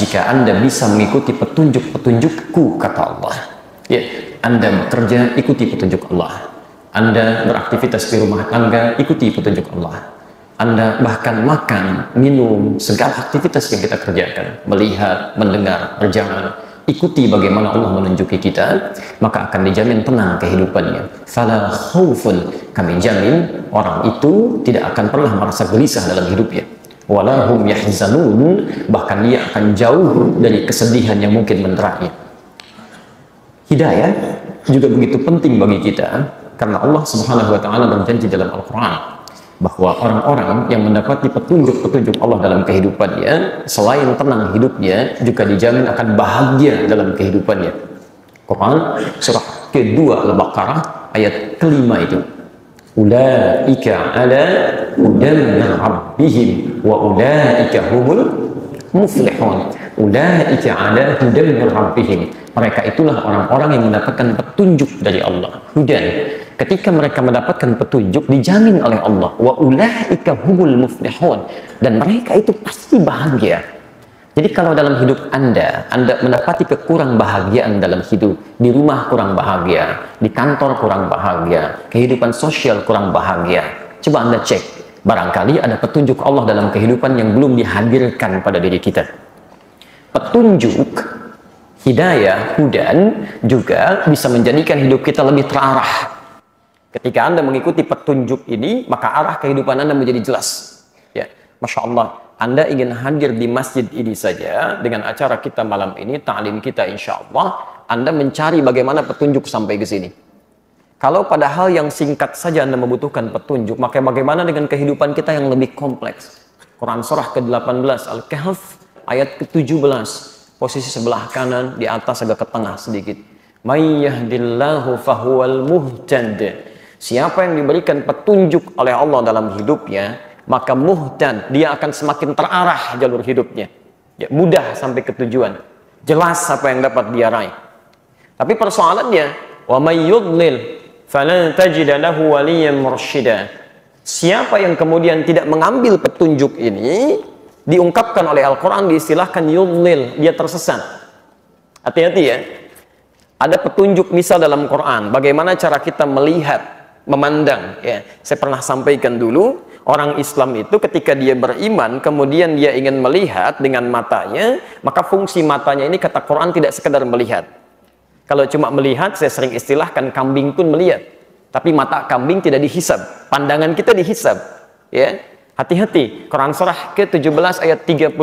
jika Anda bisa mengikuti petunjuk-petunjukku, kata Allah. Ya, Anda bekerja, ikuti petunjuk Allah. Anda beraktivitas di rumah tangga, ikuti petunjuk Allah. Anda bahkan makan, minum, segala aktivitas yang kita kerjakan, melihat, mendengar, berjalan, ikuti bagaimana Allah menunjuki kita, maka akan dijamin tenang kehidupannya. Fala khaufun, kami jamin orang itu tidak akan pernah merasa gelisah dalam hidupnya. Walahum yahzanun, bahkan dia akan jauh dari kesedihan yang mungkin menderanya. Hidayah juga begitu penting bagi kita, karena Allah Subhanahu wa taala berjanji dalam Al-Qur'an bahwa orang-orang yang mendapati petunjuk-petunjuk Allah dalam kehidupannya, selain tenang hidupnya, juga dijamin akan bahagia dalam kehidupannya. Quran surah kedua Al-Baqarah ayat kelima itu. Ulaika ala hudan min rabbihim wa ulaika humul muflihun. Ulaika ala hudan min rabbihim. Mereka itulah orang-orang yang mendapatkan petunjuk dari Allah. Hudan. Ketika mereka mendapatkan petunjuk, dijamin oleh Allah, wa ulaika humul muflihun, dan mereka itu pasti bahagia. Jadi kalau dalam hidup Anda mendapati kekurang bahagiaan dalam hidup, di rumah kurang bahagia, di kantor kurang bahagia, kehidupan sosial kurang bahagia, coba Anda cek, barangkali ada petunjuk Allah dalam kehidupan yang belum dihadirkan pada diri kita. Petunjuk, hidayah, hudan juga bisa menjadikan hidup kita lebih terarah. Ketika Anda mengikuti petunjuk ini, maka arah kehidupan Anda menjadi jelas. Ya, Masya Allah, Anda ingin hadir di masjid ini saja, dengan acara kita malam ini, ta'lim kita insya Allah, Anda mencari bagaimana petunjuk sampai ke sini. Kalau pada hal yang singkat saja Anda membutuhkan petunjuk, maka bagaimana dengan kehidupan kita yang lebih kompleks? Quran surah ke-18, Al-Kahf, ayat ke-17, posisi sebelah kanan, di atas agak ke tengah sedikit. May yahdillahu fahuwal muhtad. Siapa yang diberikan petunjuk oleh Allah dalam hidupnya, maka muhtad, dia akan semakin terarah jalur hidupnya. Ya, mudah sampai ke tujuan. Jelas apa yang dapat dia raih. Tapi persoalannya, wa may yudlil falan tajid lahu waliyyan mursyida. Siapa yang kemudian tidak mengambil petunjuk ini, diungkapkan oleh Al-Qur'an, diistilahkan yudlil, dia tersesat. Hati-hati ya. Ada petunjuk misal dalam Quran, bagaimana cara kita melihat, memandang. Ya, saya pernah sampaikan dulu, orang Islam itu ketika dia beriman, kemudian dia ingin melihat dengan matanya, maka fungsi matanya ini kata Quran tidak sekedar melihat. Kalau cuma melihat, saya sering istilahkan kambing pun melihat, tapi mata kambing tidak dihisab, pandangan kita dihisab. Ya, hati-hati. Quran surah ke-17 ayat 36.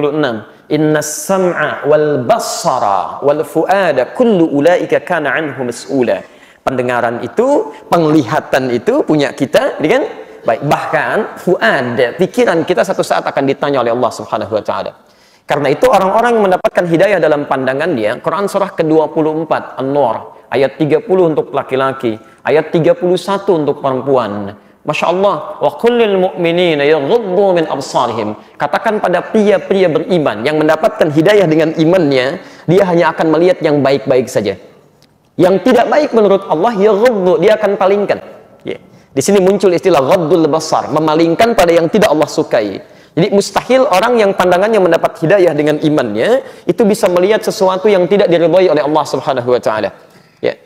Innas sam'a wal basara wal fuada kullu ulaika kana anhu mas'ula. Pendengaran itu, penglihatan itu punya kita, kan? Baik, bahkan fuad, pikiran kita satu saat akan ditanya oleh Allah Subhanahu wa taala. Karena itu orang-orang yang mendapatkan hidayah dalam pandangannya, Quran surah ke-24 An-Nur ayat 30 untuk laki-laki, ayat 31 untuk perempuan. Masya Allah, wa kullil mu'minina yaghuddu min absarihim. Katakan pada pria-pria beriman yang mendapatkan hidayah dengan imannya, dia hanya akan melihat yang baik-baik saja. Yang tidak baik menurut Allah, yaghuddu, dia akan palingkan. Ya. Di sini muncul istilah ghaddul basar, memalingkan pada yang tidak Allah sukai. Jadi mustahil orang yang pandangannya mendapat hidayah dengan imannya itu bisa melihat sesuatu yang tidak diridhai oleh Allah Subhanahu wa taala. Ya.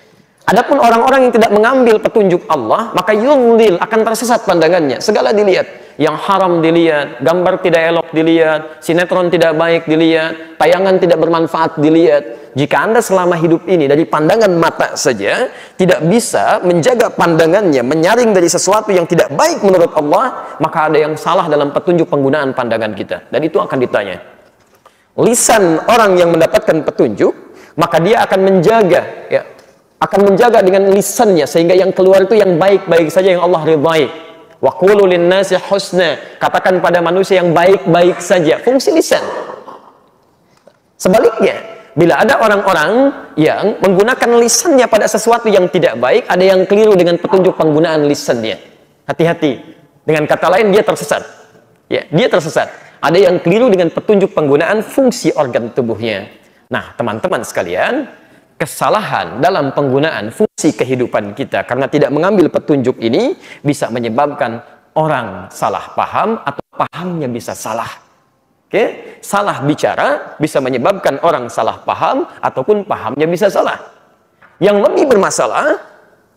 Adapun orang-orang yang tidak mengambil petunjuk Allah, maka yudlil, akan tersesat pandangannya. Segala dilihat, yang haram dilihat, gambar tidak elok dilihat, sinetron tidak baik dilihat, tayangan tidak bermanfaat dilihat. Jika Anda selama hidup ini dari pandangan mata saja tidak bisa menjaga pandangannya, menyaring dari sesuatu yang tidak baik menurut Allah, maka ada yang salah dalam petunjuk penggunaan pandangan kita. Dan itu akan ditanya. Lisan orang yang mendapatkan petunjuk, maka dia akan menjaga, ya, akan menjaga dengan lisannya sehingga yang keluar itu yang baik-baik saja, yang Allah ridhai. Wa qulu lin-nasi husna, katakan pada manusia yang baik-baik saja. Fungsi lisan. Sebaliknya, bila ada orang-orang yang menggunakan lisannya pada sesuatu yang tidak baik, ada yang keliru dengan petunjuk penggunaan lisannya. Hati-hati. Dengan kata lain, dia tersesat. Ya, dia tersesat. Ada yang keliru dengan petunjuk penggunaan fungsi organ tubuhnya. Nah, teman-teman sekalian, kesalahan dalam penggunaan fungsi kehidupan kita karena tidak mengambil petunjuk ini bisa menyebabkan orang salah paham atau pahamnya bisa salah. Oke, salah bicara bisa menyebabkan orang salah paham ataupun pahamnya bisa salah. Yang lebih bermasalah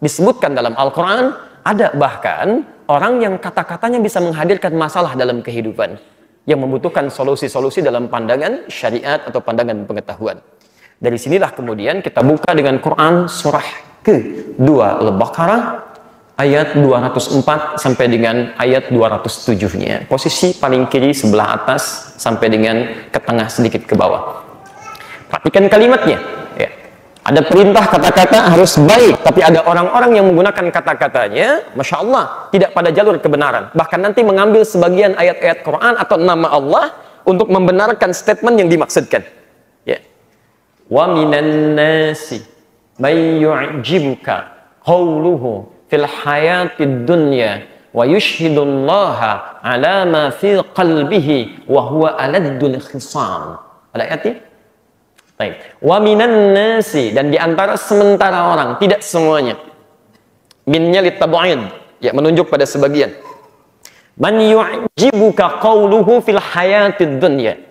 disebutkan dalam Al-Quran, ada bahkan orang yang kata-katanya bisa menghadirkan masalah dalam kehidupan, yang membutuhkan solusi-solusi dalam pandangan syariat atau pandangan pengetahuan. Dari sinilah kemudian kita buka dengan Quran surah ke-2 Al-Baqarah ayat 204 sampai dengan ayat 207-nya. Posisi paling kiri sebelah atas sampai dengan ke tengah sedikit ke bawah. Perhatikan kalimatnya. Ya. Ada perintah kata-kata harus baik, tapi ada orang-orang yang menggunakan kata-katanya, Masya Allah, tidak pada jalur kebenaran. Bahkan nanti mengambil sebagian ayat-ayat Quran atau nama Allah untuk membenarkan statement yang dimaksudkan. Ya. Wa minan nasi may yu'jibuka qawluhu fil hayatid dunya wa yushhidullaha ala ma fi qalbihi wa huwa aladdul khisam. Ada ayatnya? Baik. Wa minan nasi, dan di antara sementara orang, tidak semuanya. Minnya litab'id, ya, menunjuk pada sebagian. Man yu'jibuka qawluhu fil hayatid dunya.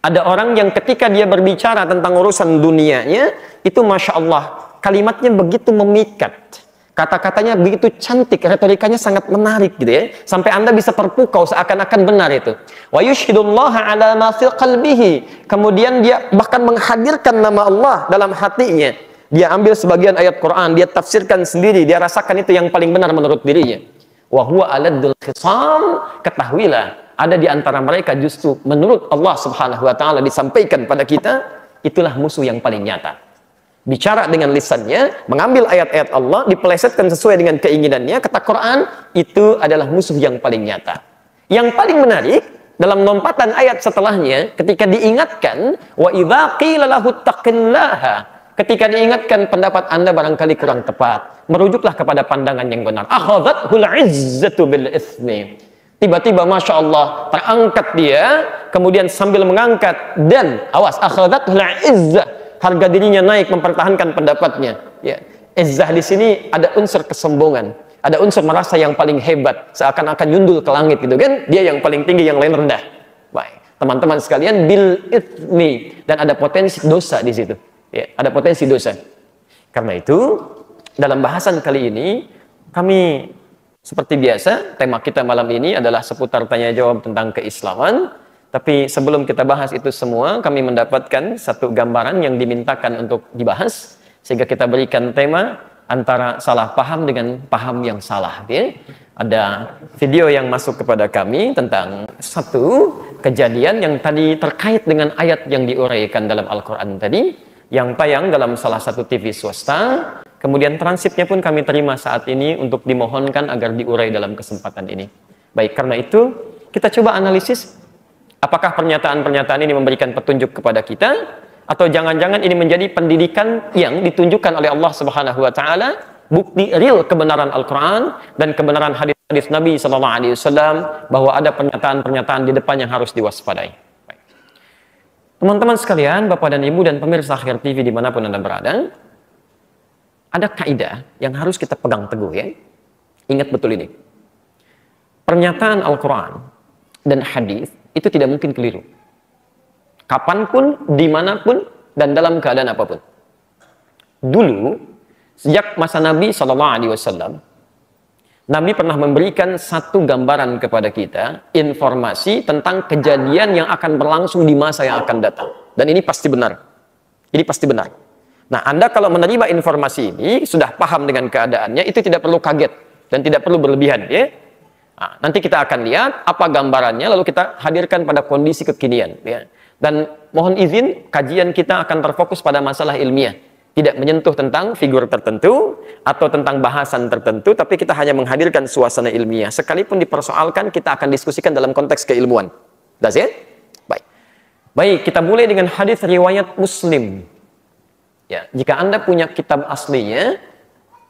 Ada orang yang ketika dia berbicara tentang urusan dunianya, itu Masya Allah, kalimatnya begitu memikat. Kata-katanya begitu cantik, retorikanya sangat menarik gitu ya. Sampai Anda bisa terpukau seakan-akan benar itu. Wa yushhidullaha ala ma fi qalbihi. Kemudian dia bahkan menghadirkan nama Allah dalam hatinya. Dia ambil sebagian ayat Quran, dia tafsirkan sendiri, dia rasakan itu yang paling benar menurut dirinya. Wa huwa aladdul khisam, ketahuilah, ada di antara mereka justru menurut Allah Subhanahu wa taala disampaikan pada kita, itulah musuh yang paling nyata. Bicara dengan lisannya, mengambil ayat-ayat Allah, dipelesetkan sesuai dengan keinginannya, kata Quran, itu adalah musuh yang paling nyata. Yang paling menarik, dalam lompatan ayat setelahnya, ketika diingatkan, wa idza qila lahu taqillaha, ketika diingatkan pendapat Anda barangkali kurang tepat, merujuklah kepada pandangan yang benar. Akhadhathul izzatu bil itsmi. Tiba-tiba Masya Allah, terangkat dia, kemudian sambil mengangkat, dan awas, akhadhathul izzah, harga dirinya naik mempertahankan pendapatnya. Ya. Izzah di sini ada unsur kesombongan, ada unsur merasa yang paling hebat, seakan-akan nyundul ke langit gitu kan. Dia yang paling tinggi, yang lain rendah. Baik, teman-teman sekalian, bil itsmi, dan ada potensi dosa di situ. Ya, ada potensi dosa. Karena itu, dalam bahasan kali ini, kami seperti biasa, tema kita malam ini adalah seputar tanya jawab tentang keislaman. Tapi sebelum kita bahas itu semua, kami mendapatkan satu gambaran yang dimintakan untuk dibahas, sehingga kita berikan tema antara salah paham dengan paham yang salah. Ya. Ada video yang masuk kepada kami tentang satu kejadian yang tadi terkait dengan ayat yang diuraikan dalam Al-Quran tadi, yang tayang dalam salah satu TV swasta. Kemudian transitnya pun kami terima saat ini untuk dimohonkan agar diurai dalam kesempatan ini. Baik, karena itu kita coba analisis. Apakah pernyataan-pernyataan ini memberikan petunjuk kepada kita, atau jangan-jangan ini menjadi pendidikan yang ditunjukkan oleh Allah Subhanahu wa taala, bukti real kebenaran Al-Qur'an dan kebenaran hadis-hadis Nabi sallallahu alaihi wasallam, bahwa ada pernyataan-pernyataan di depan yang harus diwaspadai. Teman-teman sekalian, Bapak dan Ibu dan pemirsa Akhir TV dimanapun Anda berada, ada kaidah yang harus kita pegang teguh ya. Ingat betul ini. Pernyataan Al-Qur'an dan hadis itu tidak mungkin keliru. Kapanpun, dimanapun, dan dalam keadaan apapun. Dulu, sejak masa Nabi SAW, Nabi pernah memberikan satu gambaran kepada kita, informasi tentang kejadian yang akan berlangsung di masa yang akan datang. Dan ini pasti benar. Ini pasti benar. Nah, Anda kalau menerima informasi ini, sudah paham dengan keadaannya, itu tidak perlu kaget dan tidak perlu berlebihan. Ya. Nah, nanti kita akan lihat apa gambarannya, lalu kita hadirkan pada kondisi kekinian. Ya. Dan mohon izin, kajian kita akan terfokus pada masalah ilmiah. Tidak menyentuh tentang figur tertentu atau tentang bahasan tertentu, tapi kita hanya menghadirkan suasana ilmiah. Sekalipun dipersoalkan, kita akan diskusikan dalam konteks keilmuan. Das ya? Baik. Baik, kita mulai dengan hadis riwayat Muslim. Ya, jika Anda punya kitab aslinya,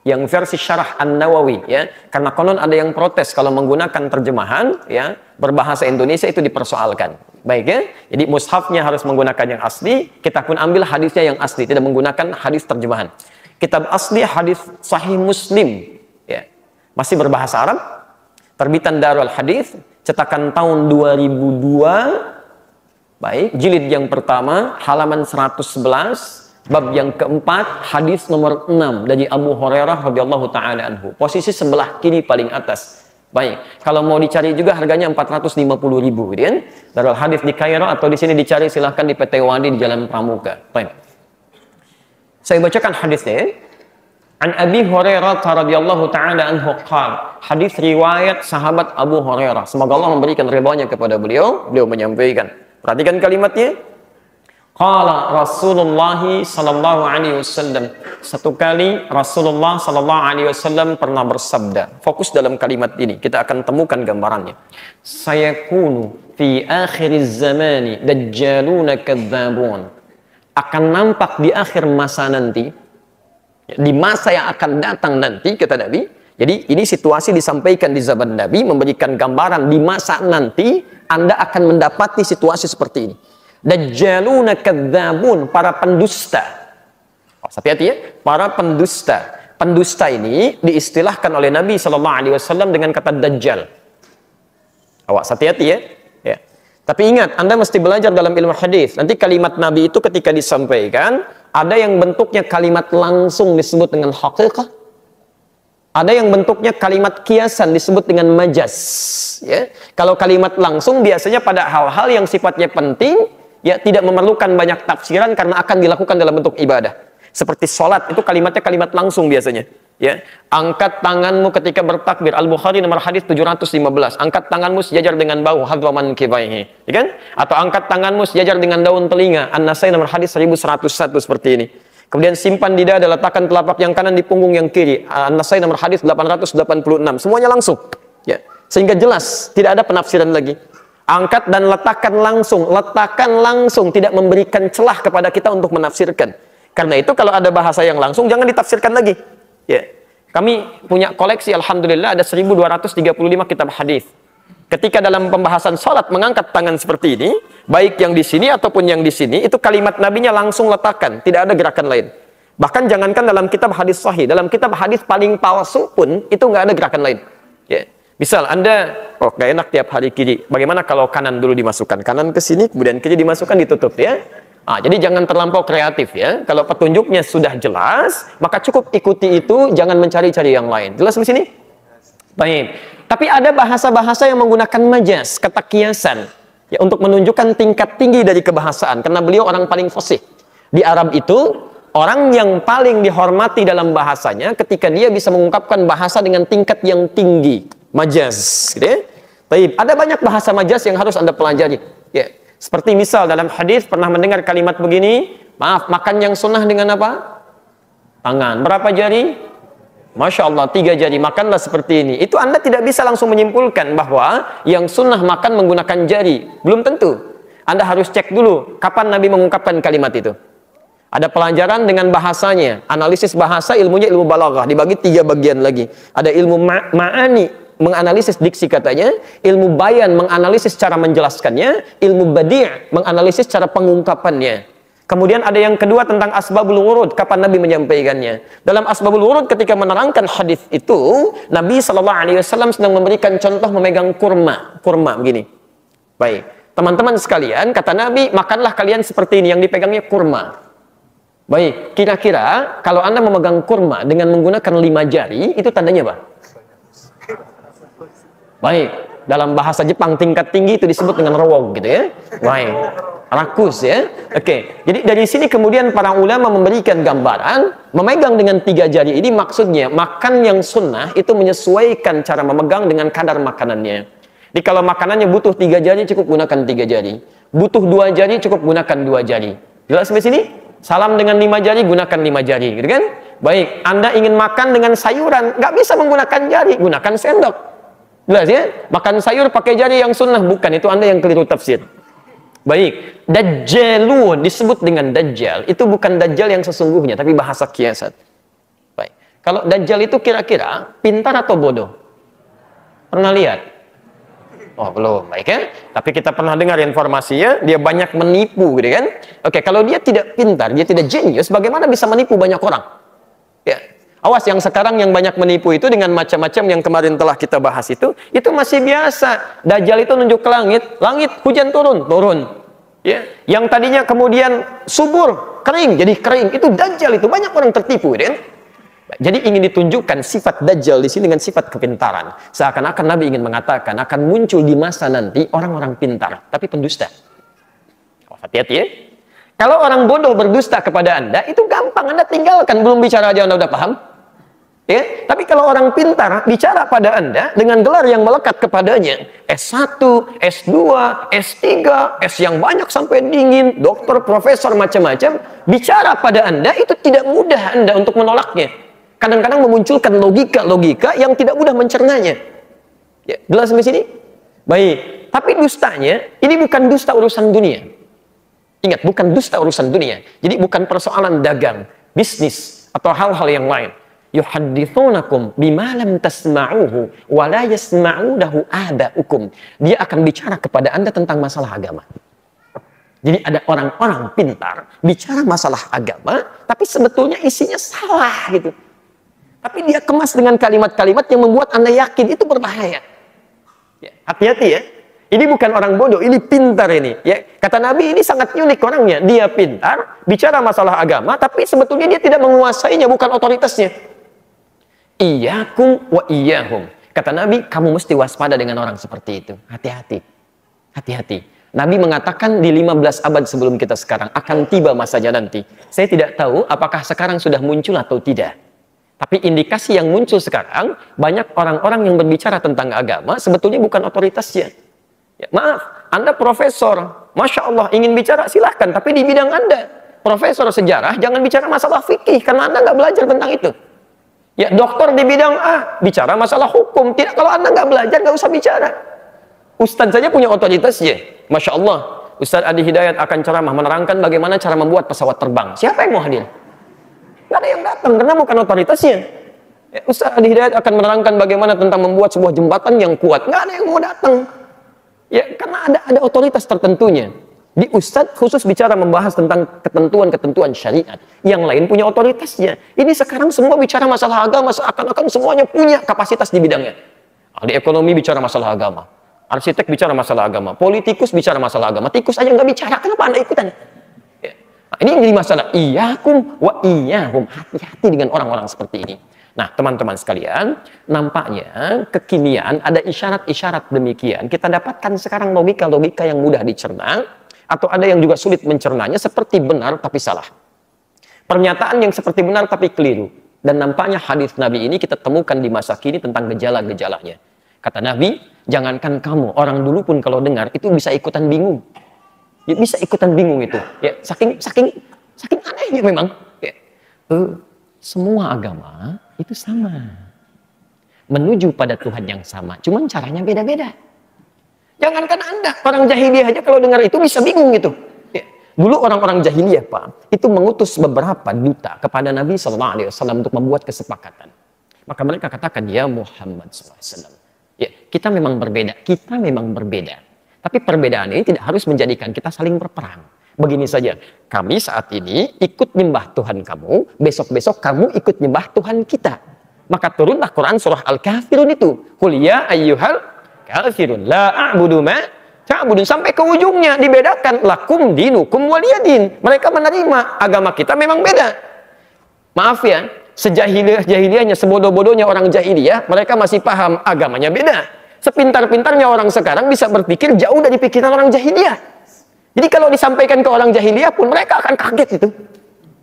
yang versi syarah An-Nawawi, ya, karena konon ada yang protes kalau menggunakan terjemahan, ya, berbahasa Indonesia itu dipersoalkan. Baik ya, jadi mushafnya harus menggunakan yang asli, kita pun ambil hadisnya yang asli, tidak menggunakan hadis terjemahan. Kitab asli hadis Sahih Muslim, ya, masih berbahasa Arab, terbitan Darul Hadis, cetakan tahun 2002, Baik, jilid yang pertama, halaman 111, bab yang keempat, hadis nomor 6 dari Abu Hurairah radhiyallahu taala anhu. Posisi sebelah kiri paling atas. Baik, kalau mau dicari juga harganya 450.000, gitu kan? Darul Hadis di Kairo atau di sini dicari silahkan di PT Wadi di Jalan Pramuka. Baik. Saya bacakan hadisnya. An Abi Hurairah radhiyallahu taala anhu qala, hadis riwayat sahabat Abu Hurairah, semoga Allah memberikan ridhonya kepada beliau. Beliau menyampaikan, perhatikan kalimatnya. Qala Rasulullah sallallahu alaihi wasallam, satu kali Rasulullah sallallahu alaihi wasallam pernah bersabda. Fokus dalam kalimat ini, kita akan temukan gambarannya. Sayakunu fi akhiriz zamani dajjaluna kadzabun. Akan nampak di akhir masa nanti, di masa yang akan datang nanti, kata Nabi. Jadi ini situasi disampaikan di zaman Nabi, memberikan gambaran di masa nanti Anda akan mendapati situasi seperti ini. Dajjaluna kadzabun, para pendusta. Hati-hati ya, para pendusta. Pendusta ini diistilahkan oleh Nabi SAW dengan kata dajjal. Awas, hati-hati ya. Ya. Tapi ingat, Anda mesti belajar dalam ilmu hadis. Nanti kalimat Nabi itu ketika disampaikan, ada yang bentuknya kalimat langsung disebut dengan haqiqah. Ada yang bentuknya kalimat kiasan disebut dengan majas. Ya. Kalau kalimat langsung biasanya pada hal-hal yang sifatnya penting, ya tidak memerlukan banyak tafsiran karena akan dilakukan dalam bentuk ibadah. Seperti sholat, itu kalimatnya kalimat langsung biasanya. Ya. Angkat tanganmu ketika bertakbir. Al-Bukhari nomor hadis 715. Angkat tanganmu sejajar dengan bahu, hadwaman kibaihi. Ya kan? Atau angkat tanganmu sejajar dengan daun telinga. An-Nasai nomor hadis 1101 seperti ini. Kemudian simpan di dada, letakkan telapak yang kanan di punggung yang kiri. An-Nasai nomor hadis 886. Semuanya langsung. Ya. Sehingga jelas, tidak ada penafsiran lagi. Angkat dan letakkan langsung, tidak memberikan celah kepada kita untuk menafsirkan. Karena itu kalau ada bahasa yang langsung, jangan ditafsirkan lagi. Ya, kami punya koleksi, alhamdulillah ada 1235 kitab hadis. Ketika dalam pembahasan sholat mengangkat tangan seperti ini, baik yang di sini ataupun yang di sini, itu kalimat nabinya langsung letakkan, tidak ada gerakan lain. Bahkan jangankan dalam kitab hadis sahih, dalam kitab hadis paling palsu pun itu nggak ada gerakan lain. Ya. Misal Anda, nggak enak tiap hari kiri, bagaimana kalau kanan dulu dimasukkan, kanan ke sini, kemudian kiri dimasukkan, ditutup ya. Jadi jangan terlampau kreatif ya. Kalau petunjuknya sudah jelas, maka cukup ikuti itu, jangan mencari-cari yang lain. Jelas di sini? Baik. Tapi ada bahasa-bahasa yang menggunakan majas, kata kiasan, ya, untuk menunjukkan tingkat tinggi dari kebahasaan. Karena beliau orang paling fasih. Di Arab itu, orang yang paling dihormati dalam bahasanya ketika dia bisa mengungkapkan bahasa dengan tingkat yang tinggi. Majas. Gitu ya? Baik. Ada banyak bahasa majas yang harus Anda pelajari. Ya. Seperti misal dalam hadis pernah mendengar kalimat begini, maaf, makan yang sunnah dengan apa? Tangan. Berapa jari? Masya Allah, 3 jari. Makanlah seperti ini. Itu Anda tidak bisa langsung menyimpulkan bahwa yang sunnah makan menggunakan jari. Belum tentu. Anda harus cek dulu kapan Nabi mengungkapkan kalimat itu. Ada pelajaran dengan bahasanya. Analisis bahasa, ilmunya ilmu balaghah. Dibagi 3 bagian lagi. Ada ilmu ma'ani, menganalisis diksi katanya, ilmu bayan menganalisis cara menjelaskannya, ilmu badi' menganalisis cara pengungkapannya. Kemudian ada yang kedua tentang asbabul wurud, kapan Nabi menyampaikannya. Dalam asbabul wurud ketika menerangkan hadis itu, Nabi SAW sedang memberikan contoh memegang kurma begini. Baik, teman-teman sekalian, kata Nabi, makanlah kalian seperti ini, yang dipegangnya kurma. Baik, kira-kira kalau Anda memegang kurma dengan menggunakan 5 jari, itu tandanya apa? Baik, dalam bahasa Jepang tingkat tinggi itu disebut dengan rowog gitu ya. Baik, rakus ya. Oke, jadi dari sini kemudian para ulama memberikan gambaran memegang dengan 3 jari ini maksudnya makan yang sunnah itu menyesuaikan cara memegang dengan kadar makanannya. Jadi kalau makanannya butuh 3 jari cukup gunakan 3 jari. Butuh 2 jari cukup gunakan 2 jari. Jelas sampai sini? Salam dengan 5 jari gunakan 5 jari, gitu kan? Baik, Anda ingin makan dengan sayuran, nggak bisa menggunakan jari, gunakan sendok. Jelas ya? Makan sayur pakai jari yang sunnah, bukan. Itu Anda yang keliru tafsir. Baik, dajjalun disebut dengan dajjal. Itu bukan dajjal yang sesungguhnya, tapi bahasa kiasan. Baik, kalau dajjal itu kira-kira pintar atau bodoh? Pernah lihat? Oh, belum. Baik ya? Tapi kita pernah dengar informasinya, dia banyak menipu, gitu kan? Oke, kalau dia tidak pintar, dia tidak jenius, bagaimana bisa menipu banyak orang? Ya. Awas, yang sekarang yang banyak menipu itu dengan macam-macam yang kemarin telah kita bahas itu masih biasa. Dajjal itu nunjuk ke langit, hujan turun. Ya, yang tadinya kemudian subur, kering, jadi kering. Itu Dajjal itu. Banyak orang tertipu, kan? Jadi ingin ditunjukkan sifat Dajjal di sini dengan sifat kepintaran. Seakan-akan Nabi ingin mengatakan akan muncul di masa nanti orang-orang pintar, tapi pendusta. Oh, hati-hati ya. Kalau orang bodoh berdusta kepada Anda, itu gampang. Anda tinggalkan, belum bicara aja Anda udah paham. Ya, tapi kalau orang pintar bicara pada Anda dengan gelar yang melekat kepadanya, S1, S2, S3, S yang banyak sampai dingin, dokter, profesor, macam-macam, bicara pada Anda itu tidak mudah Anda untuk menolaknya. Kadang-kadang memunculkan logika-logika yang tidak mudah mencernanya. Ya, jelas sampai sini? Baik, tapi dustanya ini bukan dusta urusan dunia. Ingat, bukan dusta urusan dunia. Jadi bukan persoalan dagang, bisnis atau hal-hal yang lain. Yuhaddithunakum bima lam tasma'uhu wa la yasma'unahu aba'ukum. Dia akan bicara kepada Anda tentang masalah agama. Jadi ada orang-orang pintar bicara masalah agama, tapi sebetulnya isinya salah gitu. Tapi dia kemas dengan kalimat-kalimat yang membuat Anda yakin itu berbahaya. Ya, hati-hati ya. Ini bukan orang bodoh, ini pintar ini. Ya, kata Nabi ini sangat unik orangnya. Dia pintar, bicara masalah agama, tapi sebetulnya dia tidak menguasainya, bukan otoritasnya. Iyyakum wa iyyahum. Kata Nabi, kamu mesti waspada dengan orang seperti itu. Hati-hati. Hati-hati. Nabi mengatakan di 15 abad sebelum kita sekarang akan tiba masanya nanti. Saya tidak tahu apakah sekarang sudah muncul atau tidak. Tapi indikasi yang muncul sekarang, banyak orang-orang yang berbicara tentang agama sebetulnya bukan otoritasnya. Ya, maaf, Anda profesor, Masya Allah, ingin bicara silahkan, tapi di bidang Anda profesor sejarah, jangan bicara masalah fikih karena Anda nggak belajar tentang itu. Ya, dokter di bidang A bicara masalah hukum, tidak, kalau Anda nggak belajar nggak usah bicara. Ustadz saja punya otoritasnya. Masya Allah, Ustadz Adi Hidayat akan ceramah menerangkan bagaimana cara membuat pesawat terbang. Siapa yang mau hadir? Nggak ada yang datang karena bukan otoritasnya. Ya, Ustadz Adi Hidayat akan menerangkan bagaimana tentang membuat sebuah jembatan yang kuat. Nggak ada yang mau datang. Ya, karena ada otoritas tertentunya. Di Ustadz khusus bicara membahas tentang ketentuan-ketentuan syariat. Yang lain punya otoritasnya. Ini sekarang semua bicara masalah agama, seakan-akan semuanya punya kapasitas di bidangnya. Ahli ekonomi bicara masalah agama. Arsitek bicara masalah agama. Politikus bicara masalah agama. Tikus aja nggak bicara, kenapa Anda ikutan? Ya. Nah, ini yang jadi masalah. Iyyakum wa iyyahum. Hati-hati dengan orang-orang seperti ini. Nah, teman-teman sekalian, nampaknya kekinian ada isyarat-isyarat demikian. Kita dapatkan sekarang logika-logika yang mudah dicerna, atau ada yang juga sulit mencernanya, seperti benar tapi salah. Pernyataan yang seperti benar tapi keliru. Dan nampaknya hadis Nabi ini kita temukan di masa kini tentang gejala-gejalanya. Kata Nabi, jangankan kamu, orang dulu pun kalau dengar itu bisa ikutan bingung. Ya, bisa ikutan bingung itu. Ya, saking anehnya memang. Ya. Semua agama itu sama, menuju pada Tuhan yang sama, cuman caranya beda-beda. Jangankan Anda, orang jahiliyah aja kalau dengar itu bisa bingung gitu. Ya. Dulu orang-orang jahiliyah, Pak, itu mengutus beberapa duta kepada Nabi SAW untuk membuat kesepakatan. Maka mereka katakan, ya Muhammad SAW, ya, kita memang berbeda, tapi perbedaan ini tidak harus menjadikan kita saling berperang. Begini saja, kami saat ini ikut nyembah Tuhan kamu, besok-besok kamu ikut nyembah Tuhan kita. Maka turunlah Quran surah Al-Kafirun itu. Qul ya ayyuhal kafirun la a'budu ma ta'budun, sampai ke ujungnya dibedakan, lakum dinukum waliyadin. Mereka menerima agama kita memang beda. Maaf ya, sejahiliyahnya, sebodoh-bodohnya orang jahiliyah, mereka masih paham agamanya beda. Sepintar-pintarnya orang sekarang bisa berpikir jauh dari pikiran orang jahiliyah. Jadi kalau disampaikan ke orang jahiliyah pun mereka akan kaget itu.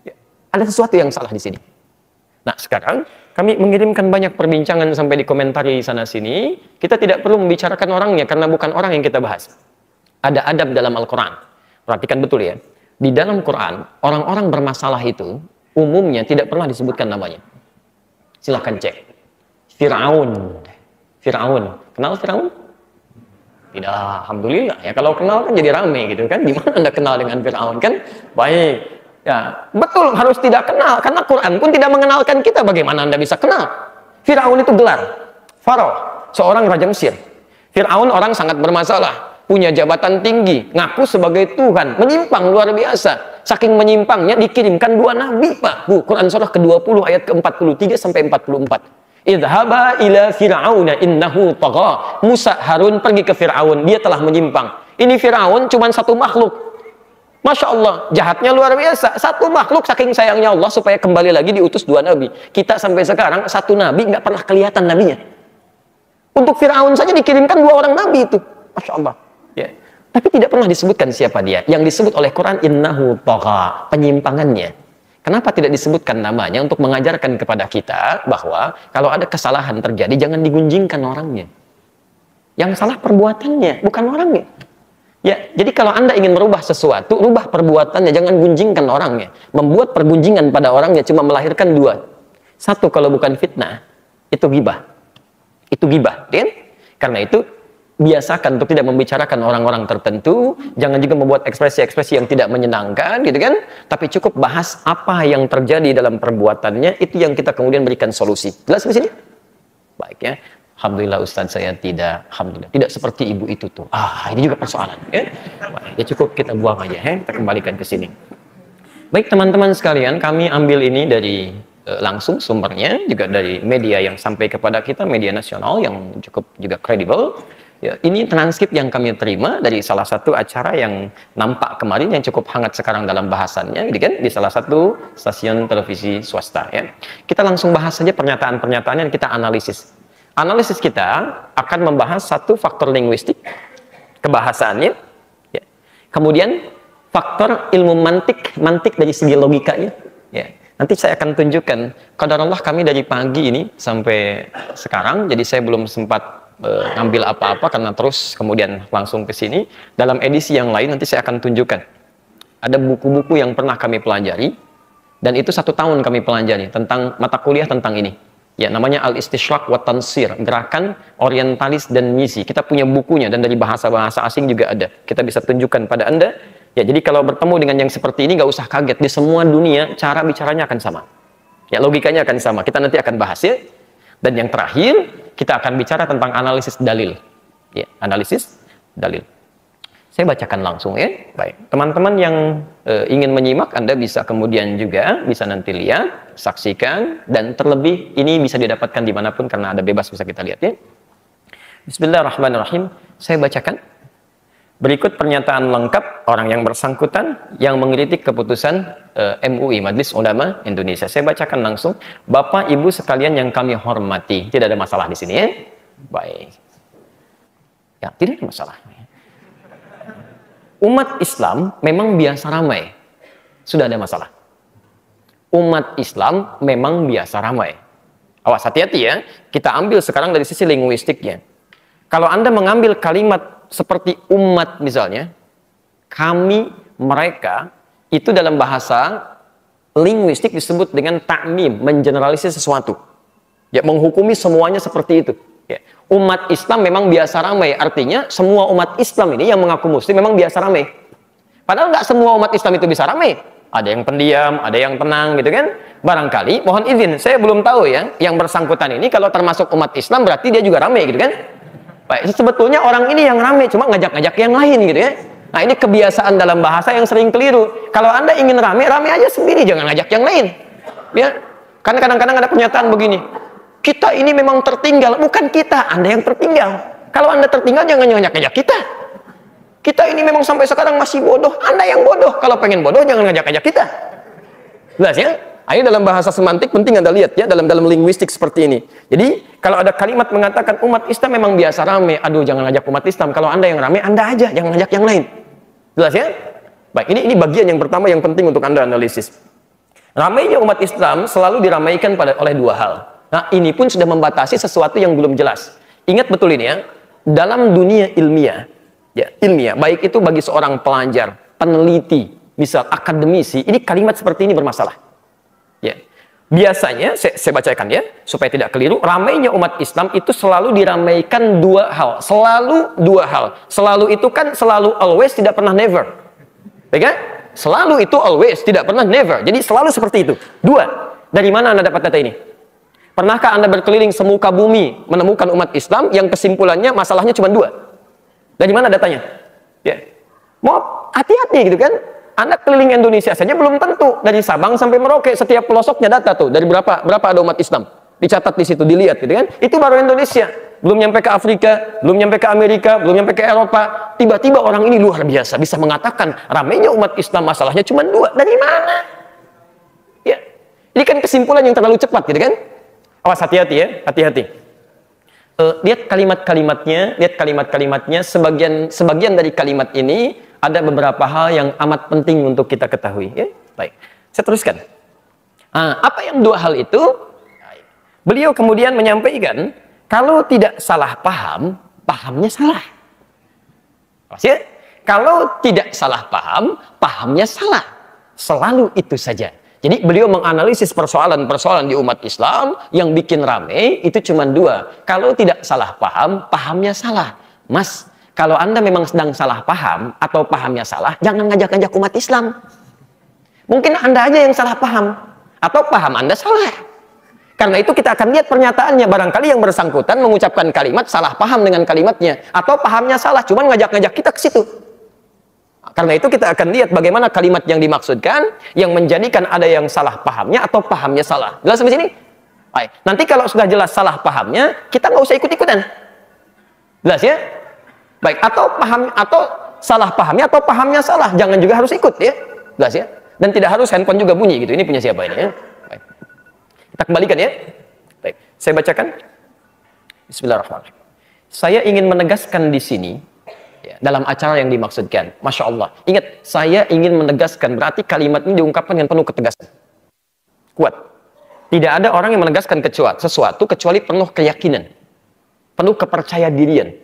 Ya, ada sesuatu yang salah di sini. Nah, sekarang kami mengirimkan banyak perbincangan sampai dikomentari sana sini. Kita tidak perlu membicarakan orangnya karena bukan orang yang kita bahas. Ada adab dalam Al-Quran. Perhatikan betul ya. Di dalam Quran, orang-orang bermasalah itu umumnya tidak pernah disebutkan namanya. Silahkan cek. Fir'aun. Kenal Fir'aun? Tidak, alhamdulillah. Ya kalau kenal kan jadi rame gitu kan. Gimana Anda kenal dengan Fir'aun kan? Baik. Ya, betul harus tidak kenal karena Quran pun tidak mengenalkan kita. Bagaimana Anda bisa kenal? Fir'aun itu gelar Faraoh, seorang raja Mesir. Fir'aun orang sangat bermasalah, punya jabatan tinggi, ngaku sebagai Tuhan, menyimpang luar biasa. Saking menyimpangnya dikirimkan 2 nabi, Pak. Quran surah ke-20 ayat ke-43 sampai 44. Idhaba ila fir'auna innahu tagha. Musa, Harun pergi ke Fir'aun, dia telah menyimpang. Ini Fir'aun cuma satu makhluk. Masya Allah, jahatnya luar biasa. Satu makhluk saking sayangnya Allah supaya kembali lagi diutus 2 nabi. Kita sampai sekarang 1 nabi nggak pernah kelihatan nabinya. Untuk Firaun saja dikirimkan 2 orang nabi itu. Masya Allah. Ya. Tapi tidak pernah disebutkan siapa dia. Yang disebut oleh Quran, innahu tagha, penyimpangannya. Kenapa tidak disebutkan namanya? Untuk mengajarkan kepada kita bahwa kalau ada kesalahan terjadi, jangan digunjingkan orangnya. Yang salah perbuatannya, bukan orangnya. Ya, jadi kalau Anda ingin merubah sesuatu, rubah perbuatannya, jangan gunjingkan orangnya. Membuat pergunjingan pada orangnya cuma melahirkan 2. 1, kalau bukan fitnah, itu ghibah. Itu ghibah, kan? Karena itu, biasakan untuk tidak membicarakan orang-orang tertentu, jangan juga membuat ekspresi-ekspresi yang tidak menyenangkan, gitu kan? Tapi cukup bahas apa yang terjadi dalam perbuatannya, itu yang kita kemudian berikan solusi. Jelas di sini? Baik ya. Alhamdulillah Ustaz saya tidak, alhamdulillah tidak seperti ibu itu tuh. Ini juga persoalan ya. Ya cukup kita buang aja ya, kita kembalikan ke sini. Baik teman-teman sekalian, kami ambil ini dari langsung sumbernya juga dari media yang sampai kepada kita, media nasional yang cukup juga kredibel. Ya, ini transkrip yang kami terima dari salah satu acara yang nampak kemarin yang cukup hangat sekarang dalam bahasannya, gitu kan, di salah satu stasiun televisi swasta ya. Kita langsung bahas saja pernyataan-pernyataan yang kita analisis. Analisis kita akan membahas 1 faktor linguistik, kebahasaannya, ya. Kemudian faktor ilmu mantik dari segi logikanya. Ya. Nanti saya akan tunjukkan, qadarullah kami dari pagi ini sampai sekarang, jadi saya belum sempat ngambil apa-apa karena terus kemudian langsung ke sini. Dalam edisi yang lain nanti saya akan tunjukkan. Ada buku-buku yang pernah kami pelajari, dan itu 1 tahun kami pelajari tentang mata kuliah tentang ini. Ya, namanya Al-Istishraq wa Tansir, gerakan orientalis dan misi. Kita punya bukunya dan dari bahasa-bahasa asing juga ada. Kita bisa tunjukkan pada Anda. Ya, jadi kalau bertemu dengan yang seperti ini, nggak usah kaget. Di semua dunia, cara bicaranya akan sama. Ya, logikanya akan sama. Kita nanti akan bahas ya. Dan yang terakhir, kita akan bicara tentang analisis dalil. Ya, analisis dalil. Saya bacakan langsung ya. Baik, teman-teman yang ingin menyimak, Anda bisa kemudian juga bisa nanti lihat, saksikan, dan terlebih ini bisa didapatkan dimanapun karena ada bebas bisa kita lihat ya. Bismillahirrahmanirrahim. Saya bacakan. Berikut pernyataan lengkap orang yang bersangkutan yang mengkritik keputusan MUI, Majelis Ulama Indonesia. Saya bacakan langsung. Bapak Ibu sekalian yang kami hormati, tidak ada masalah di sini ya. Baik. Ya, tidak ada masalah. Umat Islam memang biasa ramai. Sudah ada masalah. Umat Islam memang biasa ramai. Awas, hati-hati ya. Kita ambil sekarang dari sisi linguistiknya. Kalau Anda mengambil kalimat seperti umat misalnya, kami, mereka, itu dalam bahasa linguistik disebut dengan ta'mim, mengeneralisir sesuatu. Ya, menghukumi semuanya seperti itu. Ya. Umat Islam memang biasa ramai, artinya semua umat Islam ini yang mengaku muslim memang biasa ramai. Padahal nggak semua umat Islam itu bisa ramai. Ada yang pendiam, ada yang tenang gitu kan. Barangkali, mohon izin, saya belum tahu ya, yang bersangkutan ini kalau termasuk umat Islam berarti dia juga ramai gitu kan. Baik, sebetulnya orang ini yang ramai, cuma ngajak-ngajak yang lain gitu ya. Nah, ini kebiasaan dalam bahasa yang sering keliru. Kalau Anda ingin ramai, ramai aja sendiri, jangan ngajak yang lain. Ya, kan kadang-kadang ada pernyataan begini. Kita ini memang tertinggal, bukan kita, Anda yang tertinggal. Kalau Anda tertinggal, jangan ngajak-ngajak kita. Kita ini memang sampai sekarang masih bodoh, Anda yang bodoh. Kalau pengen bodoh, jangan ngajak-ngajak kita. Jelas ya? Ayo dalam bahasa semantik penting Anda lihat ya, dalam linguistik seperti ini. Jadi, kalau ada kalimat mengatakan umat Islam memang biasa ramai, aduh jangan ngajak umat Islam. Kalau Anda yang ramai, Anda aja, jangan ngajak yang lain. Jelas ya? Baik, ini bagian yang pertama yang penting untuk Anda analisis. Ramainya umat Islam selalu diramaikan oleh 2 hal. Nah, ini pun sudah membatasi sesuatu yang belum jelas. Ingat betul ini ya, dalam dunia ilmiah, ya, ilmiah, baik itu bagi seorang pelajar, peneliti, misal akademisi, ini kalimat seperti ini bermasalah. Ya. Biasanya, saya bacakan ya, supaya tidak keliru, ramainya umat Islam itu selalu diramaikan 2 hal. Selalu 2 hal. Selalu itu kan selalu always, tidak pernah never. Baik kan? Selalu itu always, tidak pernah never. Jadi selalu seperti itu. 2. Dari mana Anda dapat data ini? Pernahkah Anda berkeliling semuka bumi menemukan umat Islam yang kesimpulannya masalahnya cuma 2? Dari mana datanya? Ya. Mau hati-hati gitu kan? Anda keliling Indonesia saja belum tentu. Dari Sabang sampai Merauke setiap pelosoknya data tuh. Dari berapa ada umat Islam. Dicatat di situ, dilihat gitu kan? Itu baru Indonesia. belum nyampe ke Afrika, belum nyampe ke Amerika, belum nyampe ke Eropa. Tiba-tiba orang ini luar biasa, bisa mengatakan ramainya umat Islam masalahnya cuma 2. Dari mana? Ya, ini kan kesimpulan yang terlalu cepat, gitu kan? Awas, hati-hati ya, hati-hati. Lihat kalimat-kalimatnya. Sebagian dari kalimat ini ada beberapa hal yang amat penting untuk kita ketahui. Ya? Baik, saya teruskan. Apa yang 2 hal itu? Beliau kemudian menyampaikan, kalau tidak salah paham, pahamnya salah. Ya? Kalau tidak salah paham, pahamnya salah. Selalu itu saja. Jadi beliau menganalisis persoalan-persoalan di umat Islam yang bikin rame itu cuma 2. Kalau tidak salah paham, pahamnya salah. Mas, kalau Anda memang sedang salah paham atau pahamnya salah, jangan ngajak-ngajak umat Islam. Mungkin Anda aja yang salah paham atau paham Anda salah. Karena itu kita akan lihat pernyataannya. Barangkali yang bersangkutan mengucapkan kalimat salah paham dengan kalimatnya atau pahamnya salah, cuma ngajak-ngajak kita ke situ. Karena itu kita akan lihat bagaimana kalimat yang dimaksudkan yang menjadikan ada yang salah pahamnya atau pahamnya salah. Jelas sampai sini? Baik. Nanti kalau sudah jelas salah pahamnya, kita nggak usah ikut-ikutan. Jelas ya? Baik. Atau salah pahamnya atau pahamnya salah, jangan juga harus ikut ya. Jelas ya? Dan tidak harus handphone juga bunyi gitu. Ini punya siapa ini ya? Baik. Kita kembalikan ya. Baik. Saya bacakan. Bismillahirrahmanirrahim. Saya ingin menegaskan di sini dalam acara yang dimaksudkan. Masya Allah. Ingat, saya ingin menegaskan, berarti kalimat ini diungkapkan dengan penuh ketegasan. Kuat. Tidak ada orang yang menegaskan sesuatu kecuali penuh keyakinan. Penuh kepercaya dirian.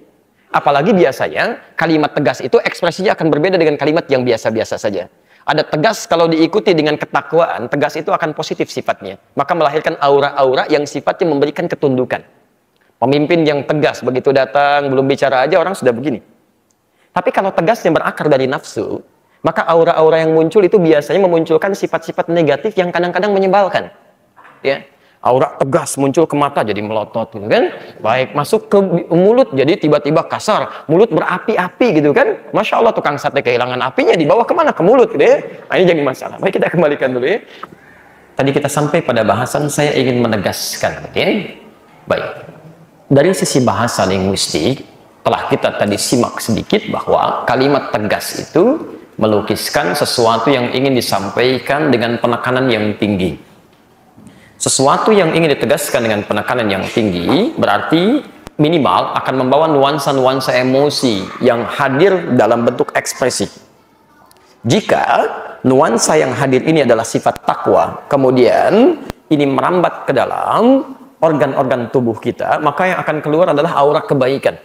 Apalagi biasanya, kalimat tegas itu ekspresinya akan berbeda dengan kalimat yang biasa-biasa saja. Ada tegas kalau diikuti dengan ketakwaan, tegas itu akan positif sifatnya. Maka melahirkan aura-aura yang sifatnya memberikan ketundukan. Pemimpin yang tegas, begitu datang, belum bicara aja orang sudah begini. Tapi kalau tegasnya berakar dari nafsu, maka aura-aura yang muncul itu biasanya memunculkan sifat-sifat negatif yang kadang-kadang menyebalkan. Ya, aura tegas muncul ke mata jadi melotot, gitu kan? Baik, masuk ke mulut jadi tiba-tiba kasar, mulut berapi-api, gitu kan? Masya Allah, tukang sate kehilangan apinya, dibawa kemana? Ke mulut, gitu ya? Nah, ini jadi masalah. Baik, kita kembalikan dulu ya. Tadi kita sampai pada bahasan saya ingin menegaskan, ya. Baik, dari sisi bahasa linguistik, telah kita tadi simak sedikit bahwa kalimat tegas itu melukiskan sesuatu yang ingin disampaikan dengan penekanan yang tinggi. Sesuatu yang ingin ditegaskan dengan penekanan yang tinggi berarti minimal akan membawa nuansa-nuansa emosi yang hadir dalam bentuk ekspresi. Jika nuansa yang hadir ini adalah sifat takwa, kemudian ini merambat ke dalam organ-organ tubuh kita, maka yang akan keluar adalah aura kebaikan.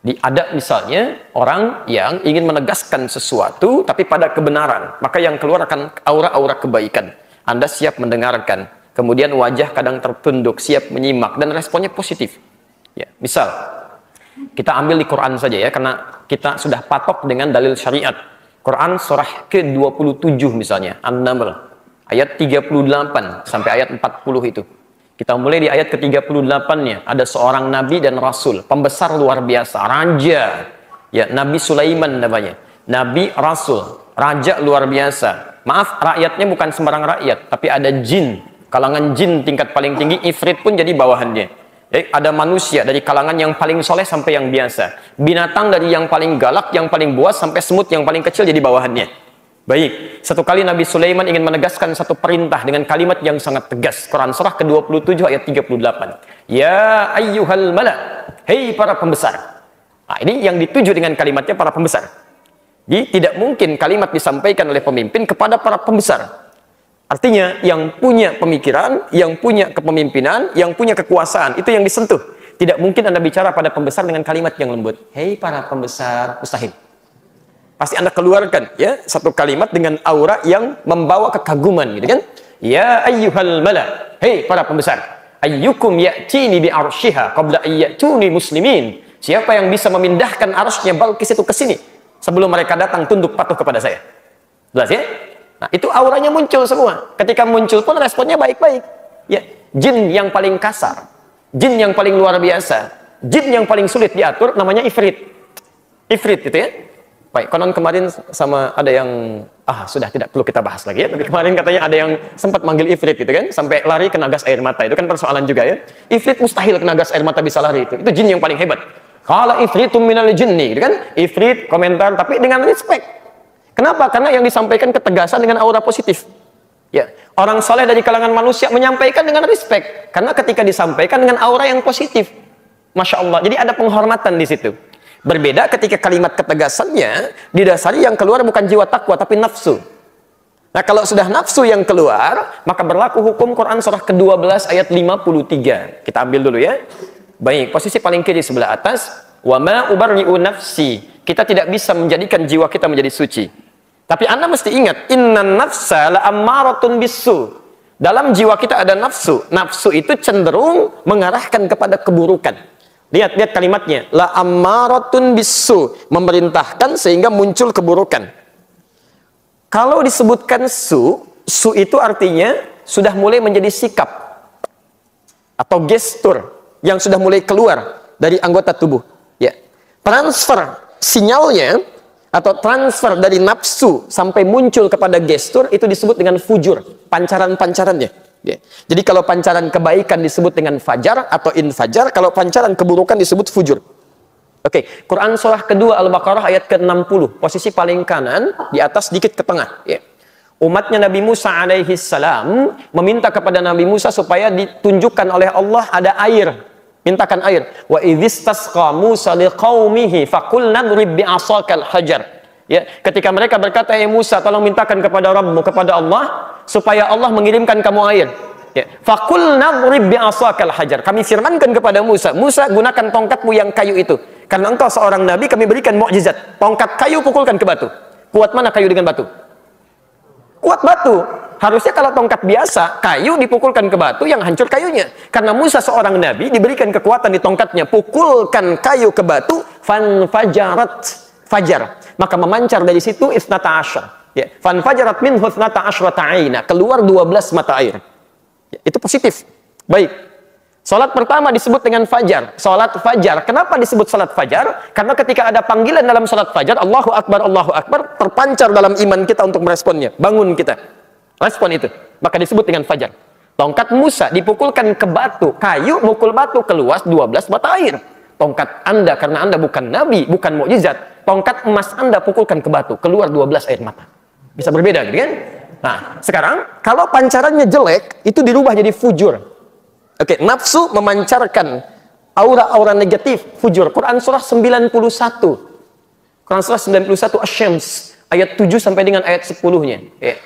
Ada misalnya orang yang ingin menegaskan sesuatu tapi pada kebenaran, maka yang keluar akan aura-aura kebaikan. Anda siap mendengarkan, kemudian wajah kadang tertunduk, siap menyimak, dan responnya positif. Ya, misal kita ambil di Quran saja ya, karena kita sudah patok dengan dalil syariat. Quran surah ke-27 misalnya, An-Naml ayat 38 sampai ayat 40 itu. Kita mulai di ayat ke-38-nya. Ada seorang nabi dan rasul, pembesar luar biasa, raja. Ya, Nabi Sulaiman namanya. Nabi rasul, raja luar biasa. Maaf, rakyatnya bukan sembarang rakyat, tapi ada jin, kalangan jin tingkat paling tinggi, ifrit pun jadi bawahannya. Jadi, ada manusia dari kalangan yang paling soleh sampai yang biasa. Binatang dari yang paling galak, yang paling buas, sampai semut yang paling kecil jadi bawahannya. Baik, satu kali Nabi Sulaiman ingin menegaskan satu perintah dengan kalimat yang sangat tegas. Quran surah ke-27 ayat 38. Ya ayyuhal mala, hei para pembesar. Nah, ini yang dituju dengan kalimatnya para pembesar. Jadi tidak mungkin kalimat disampaikan oleh pemimpin kepada para pembesar. Artinya yang punya pemikiran, yang punya kepemimpinan, yang punya kekuasaan, itu yang disentuh. Tidak mungkin Anda bicara pada pembesar dengan kalimat yang lembut. Hei para pembesar, mustahil. Pasti Anda keluarkan ya satu kalimat dengan aura yang membawa kekaguman, gitu kan? Ya ayyuhal mala, hei para pembesar, ayyukum ya'tini bi arsyiha qabla ayyatuni muslimin. Siapa yang bisa memindahkan arsy-nya Balqis itu ke sini sebelum mereka datang tunduk patuh kepada saya? Jelas ya? Nah, itu auranya muncul semua. Ketika muncul pun responnya baik-baik. Ya, jin yang paling kasar, jin yang paling luar biasa, jin yang paling sulit diatur namanya ifrit. Ifrit gitu ya. Baik, konon kemarin sama ada yang sudah tidak perlu kita bahas lagi ya. Tapi kemarin katanya ada yang sempat manggil Ifrit gitu kan, sampai lari kena gas air mata. Itu kan persoalan juga ya. Ifrit mustahil kena gas air mata bisa lari itu. Itu jin yang paling hebat. Qala ifritum minal jinni, gitu kan? Ifrit komentar tapi dengan respect. Kenapa? Karena yang disampaikan ketegasan dengan aura positif. Ya, orang soleh dari kalangan manusia menyampaikan dengan respect. Karena ketika disampaikan dengan aura yang positif. Masya Allah. Jadi ada penghormatan di situ. Berbeda ketika kalimat ketegasannya didasari yang keluar bukan jiwa takwa tapi nafsu. Nah, kalau sudah nafsu yang keluar, maka berlaku hukum Quran surah ke-12 ayat 53. Kita ambil dulu ya. Baik, posisi paling kiri sebelah atas. Wa ma ubarri'u nafsi. Kita tidak bisa menjadikan jiwa kita menjadi suci. Tapi Anda mesti ingat, innan nafsa la ammaratun bisu. Dalam jiwa kita ada nafsu. Nafsu itu cenderung mengarahkan kepada keburukan. Lihat kalimatnya, la ammaratun bisu, memerintahkan sehingga muncul keburukan. Kalau disebutkan su itu artinya sudah mulai menjadi sikap atau gestur yang sudah mulai keluar dari anggota tubuh. Ya, transfer sinyalnya atau transfer dari nafsu sampai muncul kepada gestur itu disebut dengan fujur, pancaran-pancarannya. Ya. Jadi kalau pancaran kebaikan disebut dengan fajar atau infajar, kalau pancaran keburukan disebut fujur. Oke, Quran surah kedua Al-Baqarah ayat ke-60, posisi paling kanan, di atas sedikit ke tengah. Ya. Umatnya Nabi Musa alaihi salam meminta kepada Nabi Musa supaya ditunjukkan oleh Allah ada air. Mintakan air. Wa idzistasqa Musa liqaumihi faqulna drib bi'asakal hajar. Ya, ketika mereka berkata, "Ya Musa, tolong mintakan kepada Rabbmu, kepada Allah supaya Allah mengirimkan kamu air." Ya, faqulna drib bi'asakal hajar. Kami firmankan kepada Musa, "Musa, gunakan tongkatmu yang kayu itu. Karena engkau seorang nabi, kami berikan mukjizat. Tongkat kayu pukulkan ke batu." Kuat mana kayu dengan batu? Kuat batu. Harusnya kalau tongkat biasa, kayu dipukulkan ke batu, yang hancur kayunya. Karena Musa seorang nabi, diberikan kekuatan di tongkatnya. Pukulkan kayu ke batu, fanfajarat, fajar. Maka memancar dari situ isnata asyar. Ya, fanfajarat minhu isnata asyrata aina. Keluar 12 mata air. Ya, itu positif. Baik. Salat pertama disebut dengan fajar. Salat fajar. Kenapa disebut salat fajar? Karena ketika ada panggilan dalam salat fajar, Allahu Akbar, terpancar dalam iman kita untuk meresponnya. Bangun kita. Respon itu. Maka disebut dengan fajar. Tongkat Musa dipukulkan ke batu. Kayu mukul batu, keluar 12 mata air. Tongkat Anda, karena Anda bukan nabi, bukan mukjizat. Tongkat emas Anda pukulkan ke batu, keluar 12 air mata. Bisa berbeda gitu kan? Nah, sekarang kalau pancarannya jelek, itu dirubah jadi fujur. Oke, nafsu memancarkan aura-aura negatif, fujur. Quran surah 91. Quran surah 91 Asy-Syams ayat 7 sampai dengan ayat 10-nya. Ya.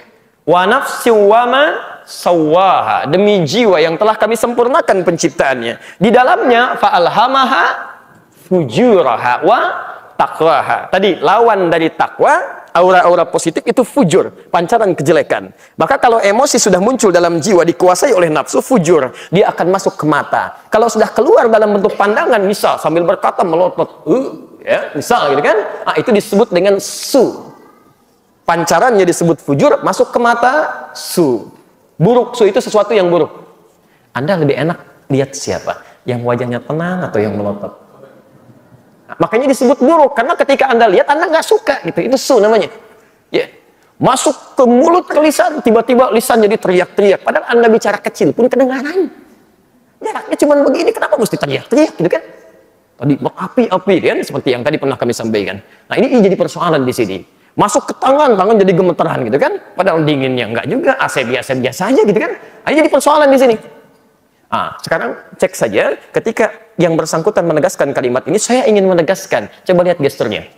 Wa nafsi wa ma sawwaha, demi jiwa yang telah kami sempurnakan penciptaannya. Di dalamnya fa'alhamaha fujuraha wa taqwaha. Tadi lawan dari takwa, aura-aura positif itu fujur, pancaran kejelekan. Maka kalau emosi sudah muncul dalam jiwa, dikuasai oleh nafsu, fujur, dia akan masuk ke mata. Kalau sudah keluar dalam bentuk pandangan, misal sambil berkata melotot, ya, misal gitu kan, itu disebut dengan su. Pancarannya disebut fujur, masuk ke mata, su. Buruk, su itu sesuatu yang buruk. Anda lebih enak lihat siapa? Yang wajahnya tenang atau yang melotot? Nah, makanya disebut buruk, karena ketika Anda lihat, Anda nggak suka, gitu. Itu su namanya. Ya. Masuk ke mulut, ke lisan, tiba-tiba lisan jadi teriak-teriak. Padahal Anda bicara kecil pun kedengaran. Jaraknya cuma begini, kenapa mesti teriak-teriak, gitu kan? Tadi berapi-api, kan? Seperti yang tadi pernah kami sampaikan. Nah, ini jadi persoalan di sini. Masuk ke tangan jadi gemeteran gitu kan, padahal dinginnya enggak juga, AC biasa-biasa aja gitu kan. Ini jadi persoalan di sini. Sekarang cek saja ketika yang bersangkutan menegaskan kalimat ini, saya ingin menegaskan, coba lihat gesturnya.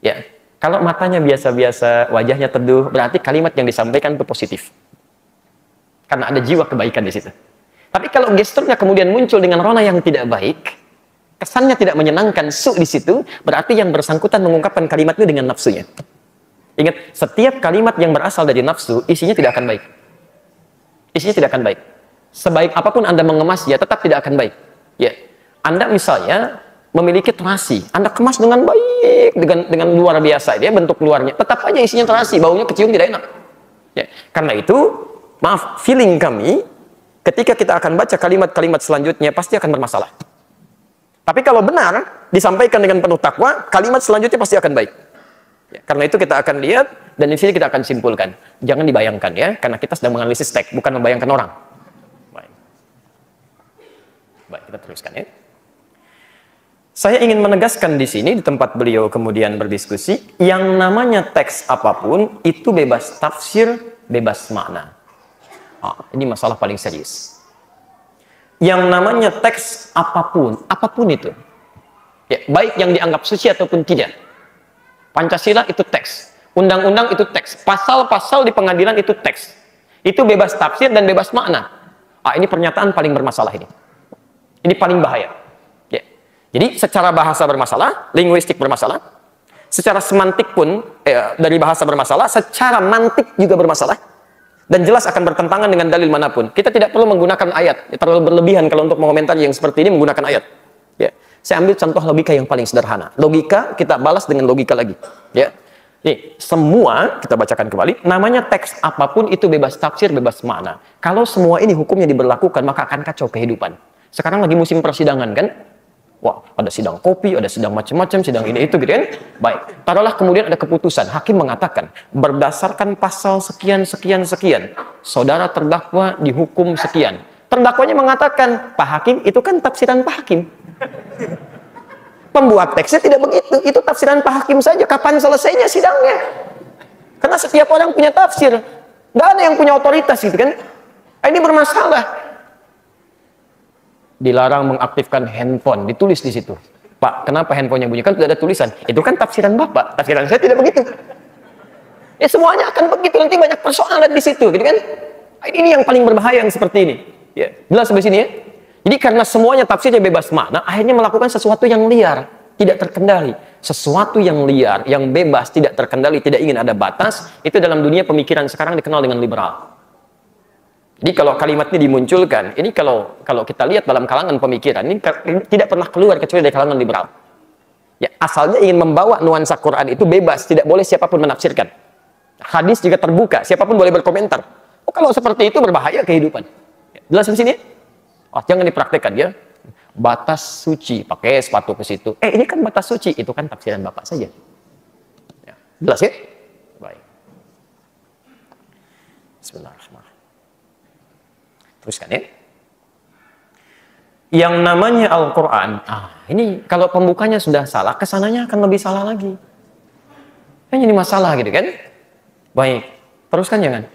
Ya, kalau matanya biasa-biasa, wajahnya teduh, berarti kalimat yang disampaikan itu positif. Karena ada jiwa kebaikan di situ. Tapi kalau gesturnya kemudian muncul dengan rona yang tidak baik, kesannya tidak menyenangkan, su di situ, berarti yang bersangkutan mengungkapkan kalimat itu dengan nafsunya. Ingat, setiap kalimat yang berasal dari nafsu, isinya tidak akan baik. Isinya tidak akan baik. Sebaik apapun Anda mengemasnya, tetap tidak akan baik. Ya, Anda misalnya memiliki terasi, Anda kemas dengan baik, dengan luar biasa, dia bentuk luarnya, tetap aja isinya terasi, baunya kecium tidak enak. Ya, karena itu, maaf, feeling kami, ketika kita akan baca kalimat-kalimat selanjutnya, pasti akan bermasalah. Tapi kalau benar, disampaikan dengan penuh takwa, kalimat selanjutnya pasti akan baik. Ya, karena itu kita akan lihat dan di sini kita akan simpulkan. Jangan dibayangkan ya, karena kita sedang menganalisis teks, bukan membayangkan orang. Baik. Baik, kita teruskan ya. Saya ingin menegaskan di sini, di tempat beliau kemudian berdiskusi, yang namanya teks apapun, itu bebas tafsir, bebas makna. Ini masalah paling serius. Yang namanya teks apapun itu. Ya, baik yang dianggap suci ataupun tidak. Pancasila itu teks. Undang-undang itu teks. Pasal-pasal di pengadilan itu teks. Itu bebas tafsir dan bebas makna. Ini pernyataan paling bermasalah ini. Ini paling bahaya. Jadi secara bahasa bermasalah, linguistik bermasalah, secara semantik pun dari bahasa bermasalah, secara mantik juga bermasalah, dan jelas akan bertentangan dengan dalil manapun. Kita tidak perlu menggunakan ayat, terlalu berlebihan kalau untuk mengomentari yang seperti ini menggunakan ayat. Ya. Saya ambil contoh logika yang paling sederhana. Logika kita balas dengan logika lagi. Ya. Nih, semua kita bacakan kembali. Namanya teks apapun itu bebas tafsir, bebas makna. Kalau semua ini hukumnya diberlakukan, maka akan kacau kehidupan. Sekarang lagi musim persidangan kan? Wah, ada sidang kopi, ada sidang macam-macam, sidang ini itu gitu kan. Baik, taruhlah kemudian ada keputusan. Hakim mengatakan, berdasarkan pasal sekian, saudara terdakwa dihukum sekian. Terdakwanya mengatakan, Pak Hakim, itu kan tafsiran Pak Hakim. Pembuat teksnya tidak begitu, itu tafsiran Pak Hakim saja. Kapan selesainya sidangnya? Karena setiap orang punya tafsir. Nggak ada yang punya otoritas gitu kan. Ini bermasalah. Dilarang mengaktifkan handphone, ditulis di situ. Pak, kenapa handphonenya bunyi? Kan tidak ada tulisan. Itu kan tafsiran Bapak, tafsiran saya tidak begitu. Ya semuanya akan begitu, nanti banyak persoalan di situ, gitu kan? Ini yang paling berbahaya yang seperti ini. Ya, jelas sampai sini ya. Jadi karena semuanya tafsirnya bebas makna, akhirnya melakukan sesuatu yang liar, tidak terkendali. Sesuatu yang liar, yang bebas, tidak terkendali, tidak ingin ada batas, itu dalam dunia pemikiran sekarang dikenal dengan liberal. Jadi kalau kalimat ini dimunculkan, ini kalau kita lihat dalam kalangan pemikiran, ini tidak pernah keluar kecuali dari kalangan liberal. Ya, asalnya ingin membawa nuansa Quran itu bebas, tidak boleh siapapun menafsirkan. Hadis juga terbuka, siapapun boleh berkomentar. Kalau seperti itu berbahaya kehidupan. Ya, jelas di sini? Jangan dipraktekkan ya. Batas suci, pakai sepatu ke situ. Ini kan batas suci, itu kan tafsiran Bapak saja. Ya, jelas ya? Baik. Bismillahirrahmanirrahim. Teruskan ya. Yang namanya Al-Quran, ini kalau pembukanya sudah salah, kesananya akan lebih salah lagi. Ini masalah gitu kan. Baik, teruskan jangan.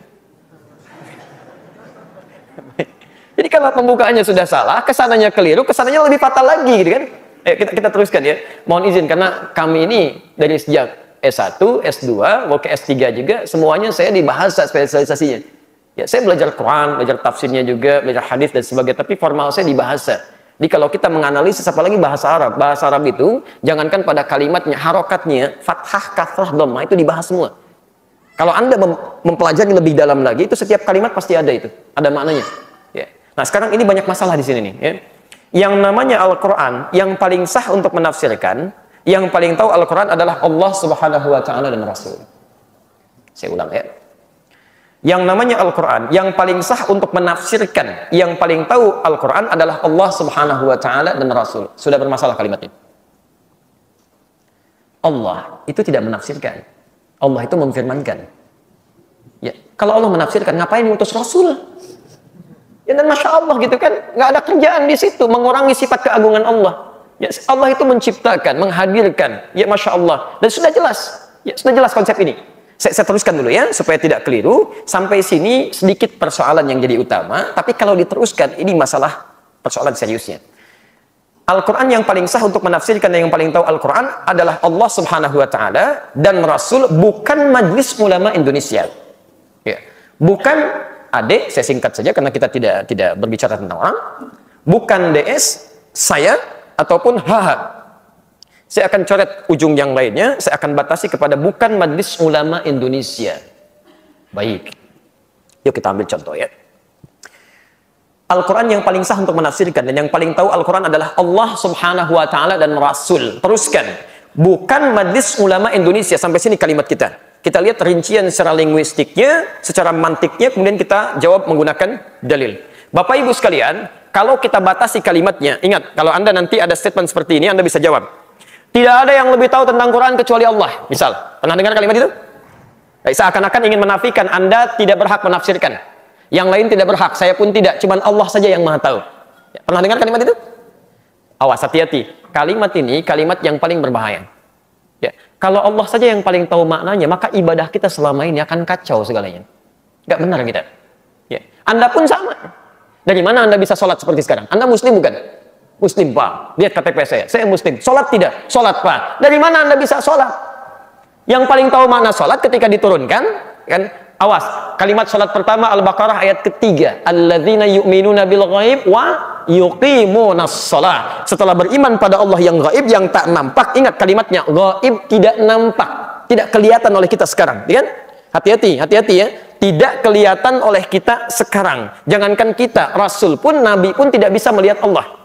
Jadi kalau pembukaannya sudah salah, kesananya keliru, kesananya lebih fatal lagi gitu kan. Kita teruskan ya. Mohon izin karena kami ini dari sejak S1, S2, mau ke S3 juga, semuanya saya di bahasa spesialisasinya. Ya, saya belajar Quran, belajar tafsirnya juga, belajar hadis dan sebagainya, tapi formal saya di bahasa. Jadi kalau kita menganalisis apalagi bahasa Arab itu, jangankan pada kalimatnya, harokatnya, fathah, kasrah, dhammah itu dibahas semua. Kalau Anda mempelajari lebih dalam lagi, itu setiap kalimat pasti ada itu, ada maknanya. Ya. Nah, sekarang ini banyak masalah di sini nih. Ya. Yang namanya Al-Quran, yang paling sah untuk menafsirkan, yang paling tahu Al-Quran adalah Allah Subhanahu wa Ta'ala dan Rasul. Saya ulang ya. Yang namanya Al-Quran, yang paling sah untuk menafsirkan, yang paling tahu Al-Quran adalah Allah Subhanahu wa Ta'ala dan Rasul. Sudah bermasalah kalimatnya. Allah itu tidak menafsirkan. Allah itu memfirmankan. Ya, kalau Allah menafsirkan, ngapain mengutus Rasul? Ya, dan Masya Allah gitu kan, nggak ada kerjaan di situ, mengurangi sifat keagungan Allah. Ya, Allah itu menciptakan, menghadirkan. Ya, Masya Allah. Dan sudah jelas. Ya, sudah jelas konsep ini. Saya teruskan dulu ya, supaya tidak keliru. Sampai sini sedikit persoalan yang jadi utama, tapi kalau diteruskan, ini masalah persoalan seriusnya. Al-Quran yang paling sah untuk menafsirkan dan yang paling tahu Al-Quran adalah Allah Subhanahu wa Ta'ala dan Rasul, bukan Majelis Ulama Indonesia. Ya. Bukan adik, saya singkat saja karena kita tidak berbicara tentang orang. Bukan DS, saya, ataupun HH. Saya akan coret ujung yang lainnya, saya akan batasi kepada bukan Majelis Ulama Indonesia. Baik. Yuk kita ambil contoh ya. Al-Quran yang paling sah untuk menafsirkan dan yang paling tahu Al-Quran adalah Allah Subhanahu wa Ta'ala dan Rasul. Teruskan. Bukan Majelis Ulama Indonesia. Sampai sini kalimat kita. Kita lihat rincian secara linguistiknya, secara mantiknya, kemudian kita jawab menggunakan dalil. Bapak Ibu sekalian, kalau kita batasi kalimatnya, ingat, kalau Anda nanti ada statement seperti ini, Anda bisa jawab. Tidak ada yang lebih tahu tentang Quran kecuali Allah. Misal, pernah dengar kalimat itu? Seakan-akan ingin menafikan Anda tidak berhak menafsirkan. Yang lain tidak berhak, saya pun tidak. Cuman Allah saja yang maha tahu. Ya, pernah dengar kalimat itu? Awas, hati-hati. Kalimat ini kalimat yang paling berbahaya. Ya, kalau Allah saja yang paling tahu maknanya, maka ibadah kita selama ini akan kacau segalanya. Nggak benar kita. Ya. Anda pun sama. Dari mana Anda bisa sholat seperti sekarang? Anda muslim bukan? Muslim, Pak. Lihat KTP saya muslim. Sholat tidak? Sholat, Pak. Dari mana Anda bisa sholat? Yang paling tahu makna sholat ketika diturunkan, kan? Awas, kalimat sholat pertama Al-Baqarah ayat ketiga. Alladzina yu'minuna bil ghaib wa yuqimunas shalah. Setelah beriman pada Allah yang gaib, yang tak nampak, ingat kalimatnya, gaib tidak nampak, tidak kelihatan oleh kita sekarang, kan? Hati-hati ya. Tidak kelihatan oleh kita sekarang. Jangankan kita, Rasul pun, Nabi pun tidak bisa melihat Allah.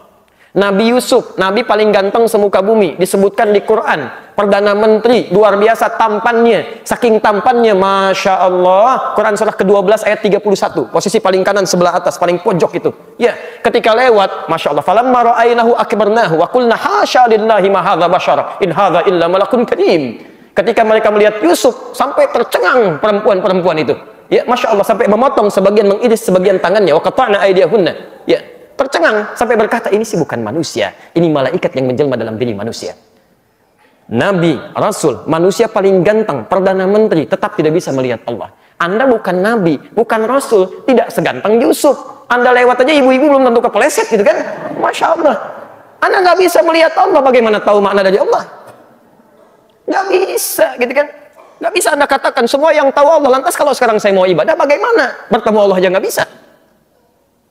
Nabi Yusuf, Nabi paling ganteng semuka bumi, disebutkan di Quran, Perdana Menteri, luar biasa tampannya, saking tampannya, Masya Allah, Quran surah ke-12 ayat 31, posisi paling kanan sebelah atas, paling pojok itu. Ya, ketika lewat, Masya Allah, falamma ra'aynahu akbarnahu, wa qulna hasya lillahi ma hadza bashar, in hadza illa malakun karim. Ketika mereka melihat Yusuf, sampai tercengang perempuan-perempuan itu. Ya, Masya Allah, sampai memotong sebagian, mengiris sebagian tangannya, wa qata'na aydiyahunna. Ya, tercengang sampai berkata, ini sih bukan manusia, ini malaikat yang menjelma dalam diri manusia. Nabi, Rasul, manusia paling ganteng, Perdana Menteri, tetap tidak bisa melihat Allah. Anda bukan Nabi, bukan Rasul, tidak seganteng Yusuf. Anda lewat aja ibu-ibu belum tentu kepleset gitu kan. Masya Allah, Anda nggak bisa melihat Allah, bagaimana tahu makna dari Allah? Nggak bisa gitu kan. Nggak bisa Anda katakan semua yang tahu Allah, lantas kalau sekarang saya mau ibadah bagaimana? Bertemu Allah aja nggak bisa.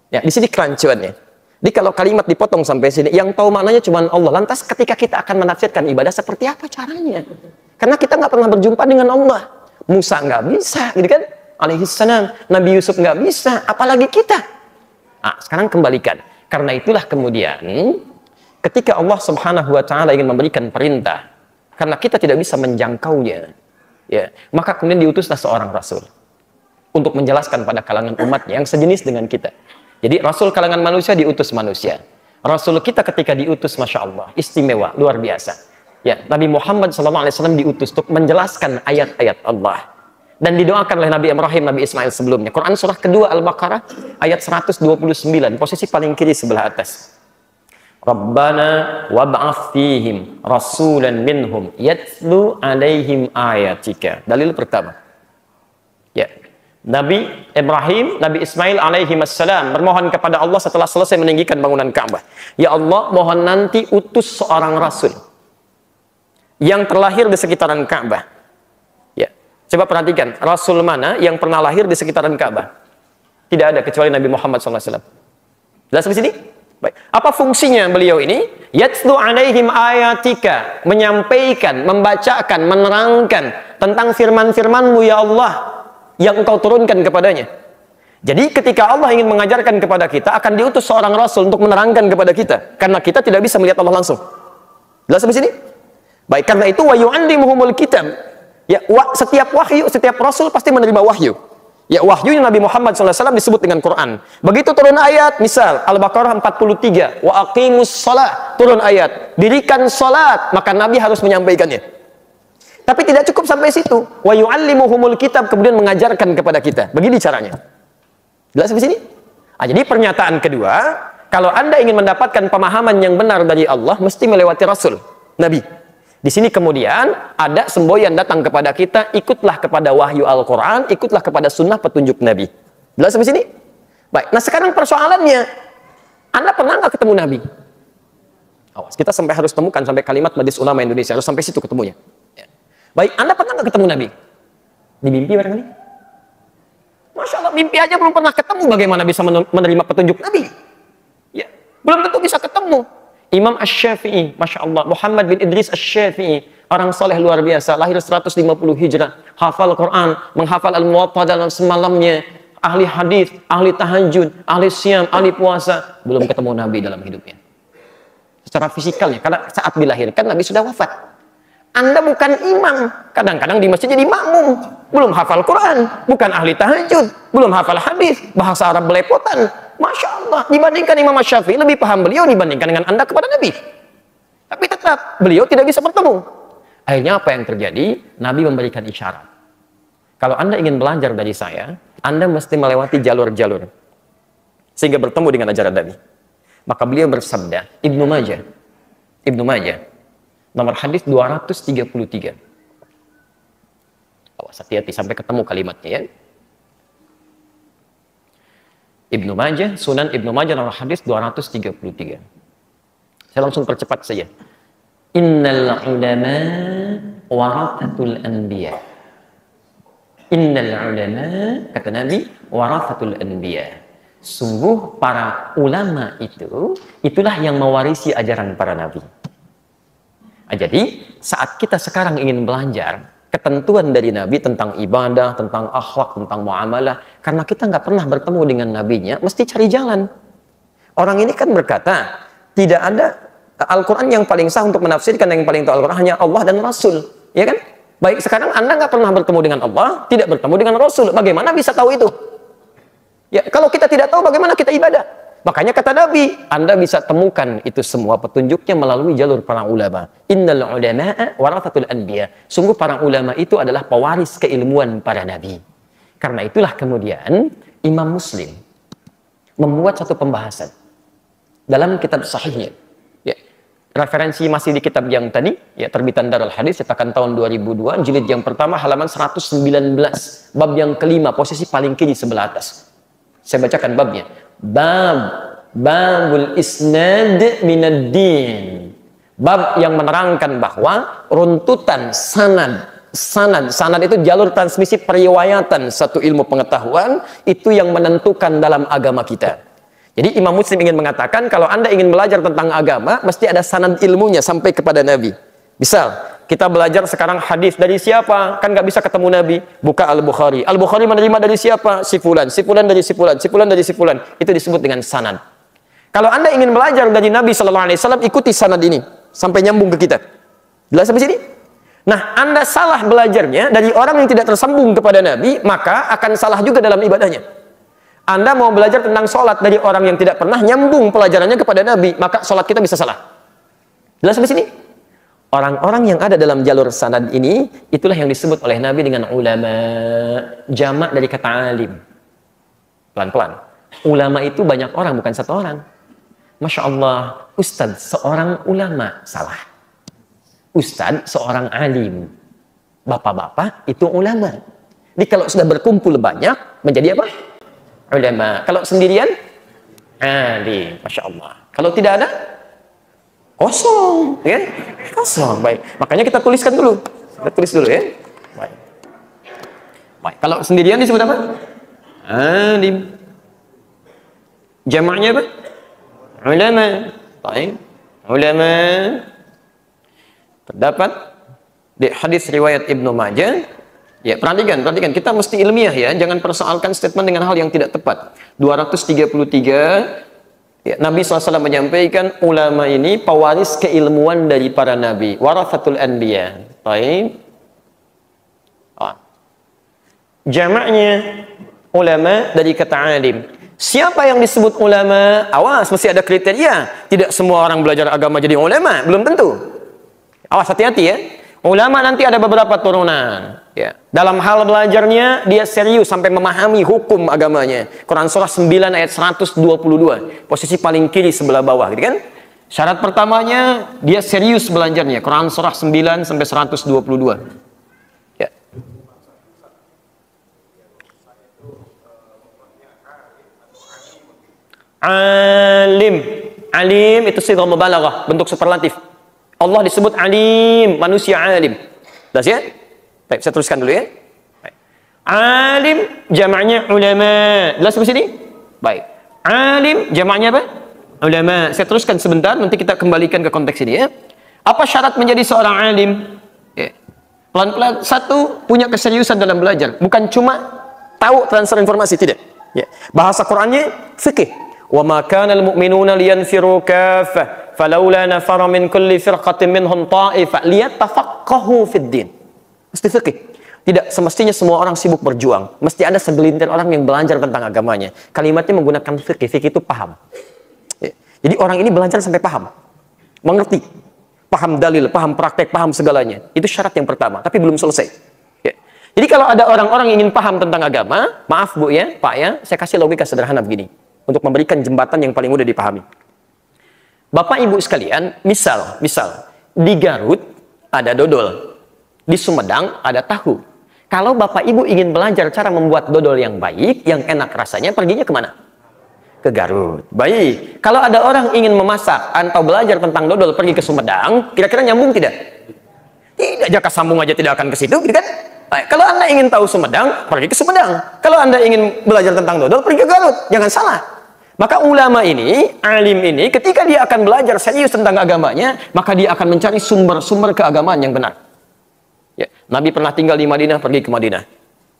Ya, di sini kerancuannya. Jadi kalau kalimat dipotong sampai sini, yang tahu maknanya cuma Allah. Lantas ketika kita akan menafsirkan ibadah, seperti apa caranya? Karena kita nggak pernah berjumpa dengan Allah. Musa nggak bisa, gitu kan? Alaihissalam. Nabi Yusuf nggak bisa, apalagi kita. Nah, sekarang kembalikan. Karena itulah kemudian, ketika Allah Subhanahu Wa Taala ingin memberikan perintah, karena kita tidak bisa menjangkaunya, ya, maka kemudian diutuslah seorang Rasul untuk menjelaskan pada kalangan umatnya yang sejenis dengan kita. Jadi Rasul kalangan manusia diutus manusia. Rasul kita ketika diutus, Masya Allah, istimewa, luar biasa. Ya, Nabi Muhammad SAW diutus untuk menjelaskan ayat-ayat Allah. Dan didoakan oleh Nabi Ibrahim, Nabi Ismail sebelumnya. Quran surah kedua Al-Baqarah ayat 129, posisi paling kiri sebelah atas. Rabbana wab'ath fihim rasulan minhum yatlu alaihim ayatika. Dalil pertama. Ya. Nabi Ibrahim, Nabi Ismail alaihi wassalam bermohon kepada Allah setelah selesai meninggikan bangunan Ka'bah. Ya Allah, mohon nanti utus seorang rasul yang terlahir di sekitaran Ka'bah. Ya, coba perhatikan, rasul mana yang pernah lahir di sekitaran Ka'bah? Tidak ada kecuali Nabi Muhammad SAW. Jelas di sini? Baik. Apa fungsinya beliau ini? Yatlu alaihim ayatika, menyampaikan, membacakan, menerangkan tentang firman-firman-Mu ya Allah yang Engkau turunkan kepadanya. Jadi ketika Allah ingin mengajarkan kepada kita, akan diutus seorang rasul untuk menerangkan kepada kita, karena kita tidak bisa melihat Allah langsung. Jelas sampai sini? Baik, karena itu wa yu'allimuhumul kitab. Ya, setiap wahyu, setiap rasul pasti menerima wahyu. Ya, wahyunya Nabi Muhammad SAW disebut dengan Quran. Begitu turun ayat, misal Al-Baqarah 43, wa aqimus shalah, turun ayat, dirikan salat, maka Nabi harus menyampaikannya. Tapi tidak cukup sampai situ. Wa yu'allimuhumul kitab, kemudian mengajarkan kepada kita. Begini caranya. Jelas sampai sini? Nah, jadi pernyataan kedua, kalau Anda ingin mendapatkan pemahaman yang benar dari Allah, mesti melewati Rasul, Nabi. Di sini kemudian ada semboyan datang kepada kita, ikutlah kepada wahyu Al-Quran, ikutlah kepada sunnah petunjuk Nabi. Jelas sampai sini? Baik. Nah sekarang persoalannya, Anda pernah nggak ketemu Nabi? Awas, kita sampai harus temukan sampai kalimat Majelis Ulama Indonesia, harus sampai situ ketemunya. Baik, Anda pernah nggak ketemu Nabi? Di mimpi barangkali? Masya Allah, mimpi aja belum pernah ketemu, bagaimana bisa menerima petunjuk Nabi? Ya, belum tentu bisa ketemu. Imam Asy-Syafi'i, Masya Allah, Muhammad bin Idris Asy-Syafi'i, orang soleh luar biasa, lahir 150 Hijrah, hafal Quran, menghafal Al-Muwatta dalam semalamnya, ahli hadis, ahli tahajud, ahli siyam, ahli puasa, belum ketemu Nabi dalam hidupnya. Secara fisikalnya, karena saat dilahirkan Nabi sudah wafat. Anda bukan imam, kadang-kadang di masjid jadi makmum, belum hafal Quran, bukan ahli tahajud, belum hafal hadis, bahasa Arab belepotan. Masya Allah, dibandingkan Imam Syafi'i lebih paham beliau dibandingkan dengan Anda kepada Nabi. Tapi tetap beliau tidak bisa bertemu. Akhirnya apa yang terjadi? Nabi memberikan isyarat. Kalau Anda ingin belajar dari saya, Anda mesti melewati jalur-jalur sehingga bertemu dengan ajaran Nabi. Maka beliau bersabda, Ibnu Majah, nomor hadis 233. Awas, hati-hati sampai ketemu kalimatnya ya. Ibnu Majah, Sunan Ibnu Majah nomor hadis 233. Saya langsung percepat saja. Innal ulama warathatul anbiya. Innal ulama, kata Nabi, warathatul anbiya. Sungguh para ulama itu, itulah yang mewarisi ajaran para nabi. Jadi, saat kita sekarang ingin belajar ketentuan dari Nabi tentang ibadah, tentang akhlak, tentang muamalah, karena kita nggak pernah bertemu dengan nabinya, mesti cari jalan. Orang ini kan berkata, tidak ada Al-Quran yang paling sah untuk menafsirkan, yang paling tahu Al-Quran hanya Allah dan Rasul, ya kan? Baik, sekarang Anda nggak pernah bertemu dengan Allah, tidak bertemu dengan Rasul, bagaimana bisa tahu itu? Ya, kalau kita tidak tahu, bagaimana kita ibadah? Makanya kata Nabi, Anda bisa temukan itu semua petunjuknya melalui jalur para ulama. Innal ulama'a warathatul anbiya. Sungguh para ulama itu adalah pewaris keilmuan para nabi. Karena itulah kemudian Imam Muslim membuat satu pembahasan dalam kitab sahihnya. Ya, referensi masih di kitab yang tadi, ya, terbitan Darul Hadis cetakan tahun 2002, jilid yang pertama halaman 119, bab yang kelima, posisi paling kiri sebelah atas. Saya bacakan babnya. Babul isnad minad din. Bab yang menerangkan bahwa runtutan sanad itu jalur transmisi periwayatan satu ilmu pengetahuan, itu yang menentukan dalam agama kita. Jadi Imam Muslim ingin mengatakan, kalau Anda ingin belajar tentang agama, mesti ada sanad ilmunya sampai kepada Nabi. Misal, kita belajar sekarang hadis dari siapa? Kan nggak bisa ketemu Nabi. Buka Al-Bukhari. Al-Bukhari menerima dari siapa? Si fulan. Si fulan dari si fulan. Si fulan dari si fulan. Itu disebut dengan sanad. Kalau Anda ingin belajar dari Nabi SAW, ikuti sanad ini sampai nyambung ke kita. Jelas sampai sini? Nah, Anda salah belajarnya dari orang yang tidak tersambung kepada Nabi, maka akan salah juga dalam ibadahnya. Anda mau belajar tentang sholat dari orang yang tidak pernah nyambung pelajarannya kepada Nabi, maka sholat kita bisa salah. Jelas sampai sini? Orang-orang yang ada dalam jalur sanad ini, itulah yang disebut oleh Nabi dengan ulama. Jamak dari kata alim. Pelan-pelan. Ulama itu banyak orang, bukan satu orang. Masya Allah, ustadz seorang ulama, salah. Ustadz seorang alim. Bapak-bapak itu ulama. Jadi kalau sudah berkumpul banyak, menjadi apa? Ulama. Kalau sendirian, alim. Masya Allah. Kalau tidak ada, kosong, ya? Kosong. Baik. Makanya kita tuliskan dulu. Kita tulis dulu ya. Baik. Baik. Kalau sendirian disebut apa? Alim. Jamaknya apa? Ulama. Baik. Ulama. Terdapat di hadis riwayat Ibnu Majah. Ya, perhatikan. Kita mesti ilmiah ya. Jangan persoalkan statement dengan hal yang tidak tepat. 233. Ya, Nabi SAW menyampaikan ulama ini pewaris keilmuan dari para nabi. Warathatul anbiya. Baik. Jamaknya ulama dari kata alim. Siapa yang disebut ulama? Awas, mesti ada kriteria. Tidak semua orang belajar agama jadi ulama. Belum tentu. Awas, hati-hati ya. Ulama nanti ada beberapa turunan. Ya. Dalam hal belajarnya, dia serius sampai memahami hukum agamanya. Quran surah 9 ayat 122. Posisi paling kiri sebelah bawah. Gitu kan? Syarat pertamanya, dia serius belajarnya. Quran surah 9 sampai 122. Ya. Alim itu sighah mubalaghah, bentuk superlatif. Allah disebut alim, manusia alim. Jelas ya? Baik, saya tuliskan dulu ya. Baik. Alim jamaknya ulama. Jelas sampai sini? Baik. Alim jamaknya apa? Ulama. Saya teruskan sebentar, nanti kita kembalikan ke konteks ini ya. Apa syarat menjadi seorang alim? Ya. Pelan-pelan. Satu, punya keseriusan dalam belajar. Bukan cuma tahu transfer informasi, tidak. Ya. Bahasa Qur'annya fikih. Wa ma kana al-mu'minuna liyanfiru kaffah falaula nafara min kulli firqatin minhum ta'ifah liyatafaqahu fid din. Mesti fikih. Tidak semestinya semua orang sibuk berjuang. Mesti ada segelintir orang yang belajar tentang agamanya. Kalimatnya menggunakan fikih. Fikih itu paham. Ya. Jadi orang ini belajar sampai paham. Mengerti. Paham dalil, paham praktek, paham segalanya. Itu syarat yang pertama, tapi belum selesai. Ya. Jadi kalau ada orang-orang yang ingin paham tentang agama, maaf Bu ya, Pak ya, saya kasih logika sederhana begini. Untuk memberikan jembatan yang paling mudah dipahami. Bapak Ibu sekalian, misal, di Garut ada dodol. Di Sumedang ada tahu. Kalau Bapak Ibu ingin belajar cara membuat dodol yang baik, yang enak rasanya, perginya kemana? Ke Garut. Baik. Kalau ada orang ingin memasak atau belajar tentang dodol pergi ke Sumedang, kira-kira nyambung tidak? Tidak, jaka sambung aja tidak akan ke situ, gitu kan? Baik. Kalau Anda ingin tahu Sumedang, pergi ke Sumedang. Kalau Anda ingin belajar tentang dodol, pergi ke Garut. Jangan salah. Maka ulama ini, alim ini, ketika dia akan belajar serius tentang agamanya, maka dia akan mencari sumber-sumber keagamaan yang benar. Ya. Nabi pernah tinggal di Madinah, pergi ke Madinah.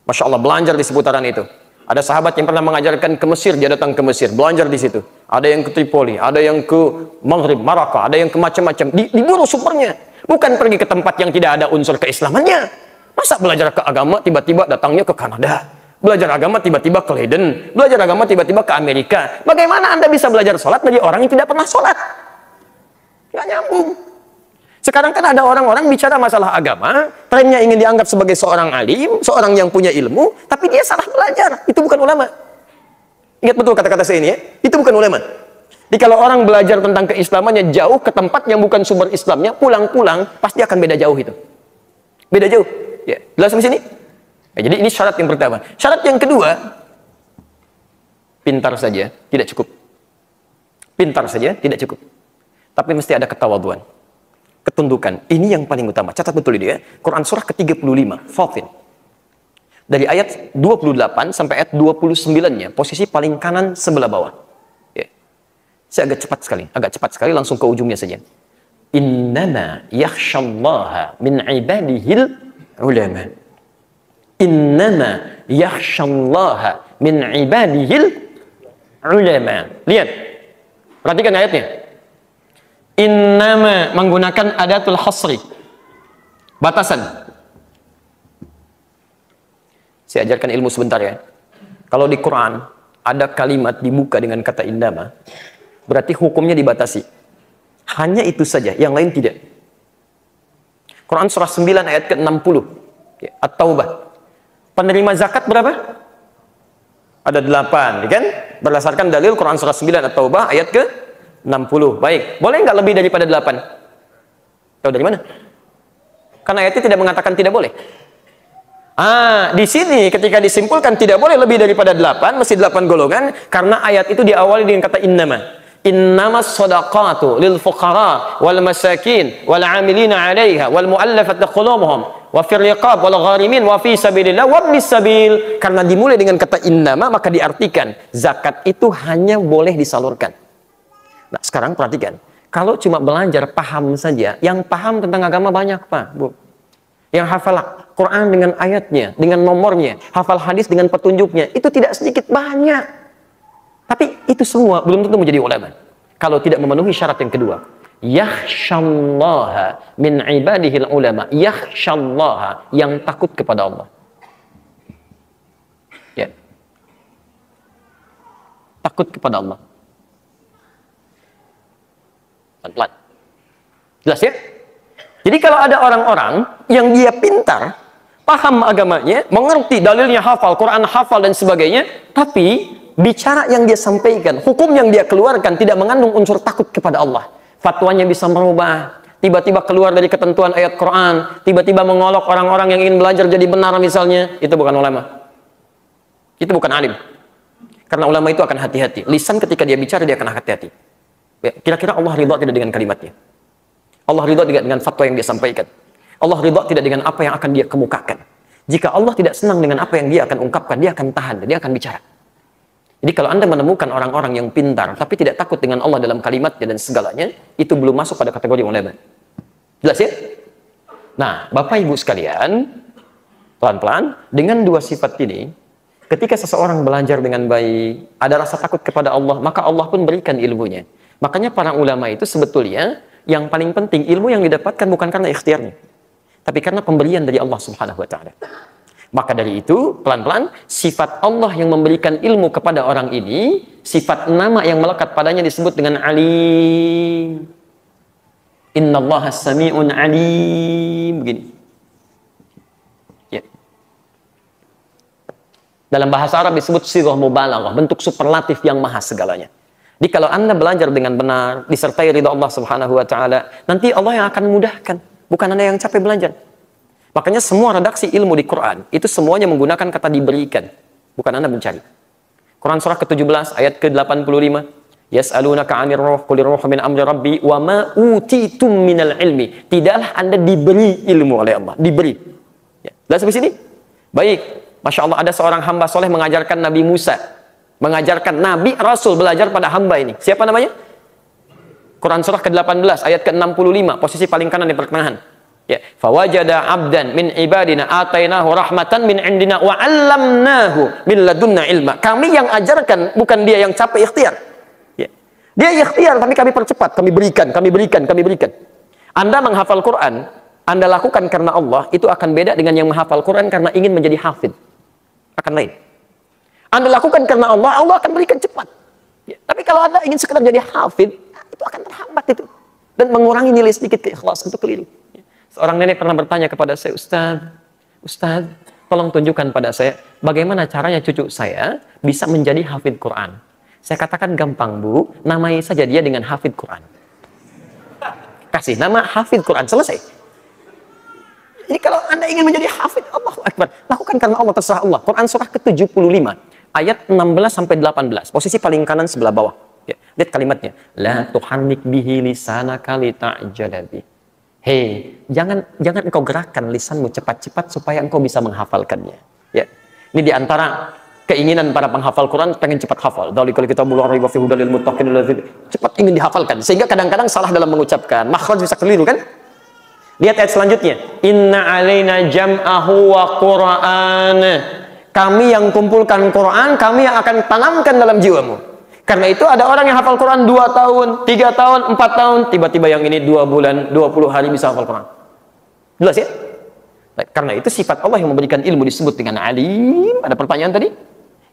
Masya Allah, belajar di seputaran itu. Ada sahabat yang pernah mengajarkan ke Mesir, dia datang ke Mesir, belajar di situ. Ada yang ke Tripoli, ada yang ke Maghrib, Maraka, ada yang ke macam-macam. Diburu sumbernya. Bukan pergi ke tempat yang tidak ada unsur keislamannya. Masa belajar ke agama, tiba-tiba datangnya ke Kanada. Belajar agama, tiba-tiba ke Leiden. Belajar agama, tiba-tiba ke Amerika. Bagaimana Anda bisa belajar sholat dari orang yang tidak pernah sholat? Nggak nyambung. Sekarang kan ada orang-orang bicara masalah agama, trennya ingin dianggap sebagai seorang alim, seorang yang punya ilmu, tapi dia salah belajar. Itu bukan ulama. Ingat betul kata-kata saya ini ya, itu bukan ulama. Jadi kalau orang belajar tentang keislamannya jauh ke tempat yang bukan sumber Islamnya, pulang-pulang pasti akan beda jauh itu. Beda jauh. Ya, jelas di sini? Ya, jadi ini syarat yang pertama. Syarat yang kedua, pintar saja tidak cukup. Pintar saja tidak cukup. Tapi mesti ada ketawaduan. Ketundukan. Ini yang paling utama. Catat betul ini ya. Quran surah ke-35. Fatin. Dari ayat 28 sampai ayat 29-nya. Posisi paling kanan sebelah bawah. Ya. Saya agak cepat sekali. Langsung ke ujungnya saja. Innama yakhshallaha min ibadihil ulama. Innama yakhshallaha min ibadihil ulama. Lihat. Perhatikan ayatnya. Innama menggunakan adatul hasri. Batasan. Saya ajarkan ilmu sebentar ya. Kalau di Quran ada kalimat dibuka dengan kata innama, berarti hukumnya dibatasi. Hanya itu saja, yang lain tidak. Quran surah 9 ayat ke-60. At-Taubah. Penerima zakat berapa? Ada 8, kan? Berdasarkan dalil Quran surah 9 At-Taubah ayat ke 60. Baik. Boleh nggak lebih daripada 8? Tahu dari mana? Karena ayatnya tidak mengatakan tidak boleh. Di sini ketika disimpulkan tidak boleh lebih daripada 8, mesti 8 golongan, karena ayat itu diawali dengan kata innama. Innamas shadaqatu lil fuqara wal masakin wal 'amilina 'alaiha wal mu'allafati qulubuhum wa fir riqab wal gharimin wa fi sabilillah wa ibnis sabil. Karena dimulai dengan kata innama, maka diartikan zakat itu hanya boleh disalurkan. Nah, sekarang perhatikan. Kalau cuma belajar paham saja, yang paham tentang agama banyak, Pak, Bu. Yang hafal Quran dengan ayatnya, dengan nomornya, hafal hadis dengan petunjuknya, itu tidak sedikit, banyak. Tapi itu semua belum tentu menjadi ulama. Kalau tidak memenuhi syarat yang kedua. Yakhshallaha min ibadihil ulama. Yakhshallaha, yang takut kepada Allah. Ya. Takut kepada Allah. Pelan-pelan. Jelas ya? Jadi kalau ada orang-orang yang dia pintar, paham agamanya, mengerti dalilnya, hafal, Quran hafal dan sebagainya, tapi bicara yang dia sampaikan, hukum yang dia keluarkan tidak mengandung unsur takut kepada Allah. Fatwanya bisa merubah, tiba-tiba keluar dari ketentuan ayat Quran, tiba-tiba mengolok orang-orang yang ingin belajar jadi benar misalnya, itu bukan ulama. Itu bukan alim. Karena ulama itu akan hati-hati. Lisan ketika dia bicara, dia akan hati-hati. Kira-kira Allah ridha tidak dengan kalimatnya? Allah ridha tidak dengan fatwa yang dia sampaikan? Allah ridha tidak dengan apa yang akan dia kemukakan? Jika Allah tidak senang dengan apa yang dia akan ungkapkan, dia akan tahan, dia akan bicara. Jadi kalau Anda menemukan orang-orang yang pintar, tapi tidak takut dengan Allah dalam kalimatnya dan segalanya, itu belum masuk pada kategori ulama. Jelas ya? Nah, Bapak Ibu sekalian, pelan-pelan, dengan dua sifat ini, ketika seseorang belajar dengan baik, ada rasa takut kepada Allah, maka Allah pun berikan ilmunya. Makanya para ulama itu sebetulnya yang paling penting ilmu yang didapatkan bukan karena ikhtiarnya, tapi karena pemberian dari Allah Subhanahu wa taala. Maka dari itu, pelan-pelan sifat Allah yang memberikan ilmu kepada orang ini, sifat nama yang melekat padanya disebut dengan alim. Innallaha sami'un alim. Begini. Ya. Dalam bahasa Arab disebut sighah mubalaghah, bentuk superlatif yang maha segalanya. Jadi kalau Anda belajar dengan benar, disertai ridha Allah Subhanahu wa taala, nanti Allah yang akan mudahkan, bukan Anda yang capek belajar. Makanya semua redaksi ilmu di Quran itu semuanya menggunakan kata diberikan, bukan Anda mencari. Quran surah ke-17 ayat ke-85. Yas'alunaka 'anir ruh qul ruhu min amri rabbi wa ma utitum minal ilmi. Tidaklah Anda diberi ilmu oleh Allah, diberi. Ya. Lihat sampai sini? Baik. Masya Allah, ada seorang hamba soleh mengajarkan Nabi Musa, mengajarkan Nabi Rasul belajar pada hamba ini. Siapa namanya? Quran surah ke-18 ayat ke-65, posisi paling kanan di pertengahan. Ya, fawajada 'abdan min ibadina atainahu rahmatan min indina wa 'allamnahu min ladunna ilma. Kami yang ajarkan, bukan dia yang capek ikhtiar. Ya. Dia ikhtiar tapi kami percepat, kami berikan. Anda menghafal Quran, Anda lakukan karena Allah, itu akan beda dengan yang menghafal Quran karena ingin menjadi hafid. Akan lain. Anda lakukan karena Allah, Allah akan berikan cepat. Ya. Tapi kalau Anda ingin sekedar jadi hafid, itu akan terhambat itu. Dan mengurangi nilai sedikit keikhlasan, itu keliru. Ya. Seorang nenek pernah bertanya kepada saya, Ustaz, tolong tunjukkan pada saya, bagaimana caranya cucu saya bisa menjadi hafid Quran. Saya katakan gampang Bu, namai saja dia dengan hafid Quran. Kasih nama hafid Quran, selesai. Jadi kalau Anda ingin menjadi hafid, Allahu Akbar, lakukan karena Allah, terserah Allah. Quran surah ke-75 ayat 16-18, posisi paling kanan sebelah bawah. Ya, lihat kalimatnya. La tuharrik bihi lisanaka lita'jala bi. Hei, jangan engkau gerakkan lisanmu cepat-cepat supaya engkau bisa menghafalkannya. Ya. Ini di antara keinginan para penghafal Quran, pengen cepat hafal. Dzalikal kitabul la raiba fihi hudal lil muttaqin, cepat ingin dihafalkan sehingga kadang-kadang salah dalam mengucapkan, makhraj bisa keliru kan? Lihat ayat selanjutnya. Inna alaina jam'ahu wa Qur'an. Kami yang kumpulkan Quran, kami yang akan tanamkan dalam jiwamu. Karena itu ada orang yang hafal Quran 2 tahun, 3 tahun, 4 tahun, tiba-tiba yang ini 2 bulan, 20 hari bisa hafal Quran. Jelas ya? Karena itu sifat Allah yang memberikan ilmu disebut dengan alim. Ada pertanyaan tadi?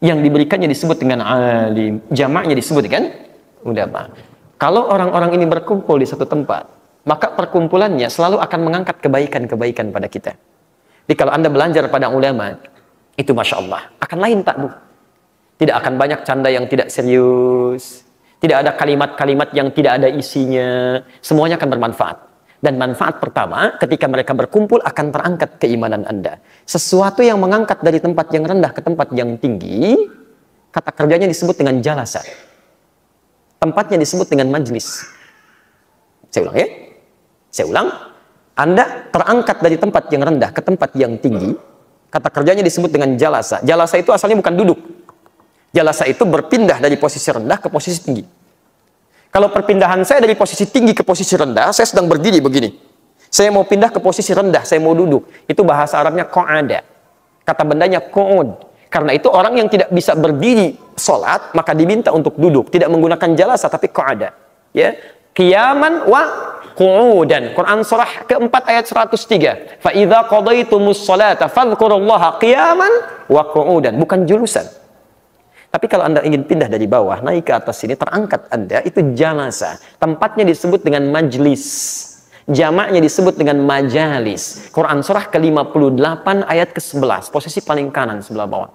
Yang diberikannya disebut dengan alim. Jamaknya disebut dengan ulama. Kalau orang-orang ini berkumpul di satu tempat, maka perkumpulannya selalu akan mengangkat kebaikan-kebaikan pada kita. Jadi kalau Anda belajar pada ulama, itu Masya Allah, akan lain tak Bu? Tidak akan banyak canda yang tidak serius, tidak ada kalimat-kalimat yang tidak ada isinya, semuanya akan bermanfaat. Dan manfaat pertama, ketika mereka berkumpul akan terangkat keimanan Anda. Sesuatu yang mengangkat dari tempat yang rendah ke tempat yang tinggi, kata kerjanya disebut dengan jalasa. Tempatnya disebut dengan majlis. Saya ulang ya. Saya ulang, Anda terangkat dari tempat yang rendah ke tempat yang tinggi, kata kerjanya disebut dengan jalasa. Jalasa itu asalnya bukan duduk. Jalasa itu berpindah dari posisi rendah ke posisi tinggi. Kalau perpindahan saya dari posisi tinggi ke posisi rendah, saya sedang berdiri begini. Saya mau pindah ke posisi rendah, saya mau duduk. Itu bahasa Arabnya qa'ada. Kata bendanya qu'ud. Karena itu orang yang tidak bisa berdiri sholat, maka diminta untuk duduk. Tidak menggunakan jalasa, tapi qa'ada. Ya. Qiyaman wa qu'udan. Quran surah ke-4 ayat 103. Fa idza qadaytumus sholata fadhkurullaha qiyaman wa qu'udan. Bukan julusan. Tapi kalau Anda ingin pindah dari bawah naik ke atas sini, terangkat Anda, itu jalasa. Tempatnya disebut dengan majlis. Jamaknya disebut dengan majalis. Quran surah ke-58 ayat ke-11, posisi paling kanan sebelah bawah.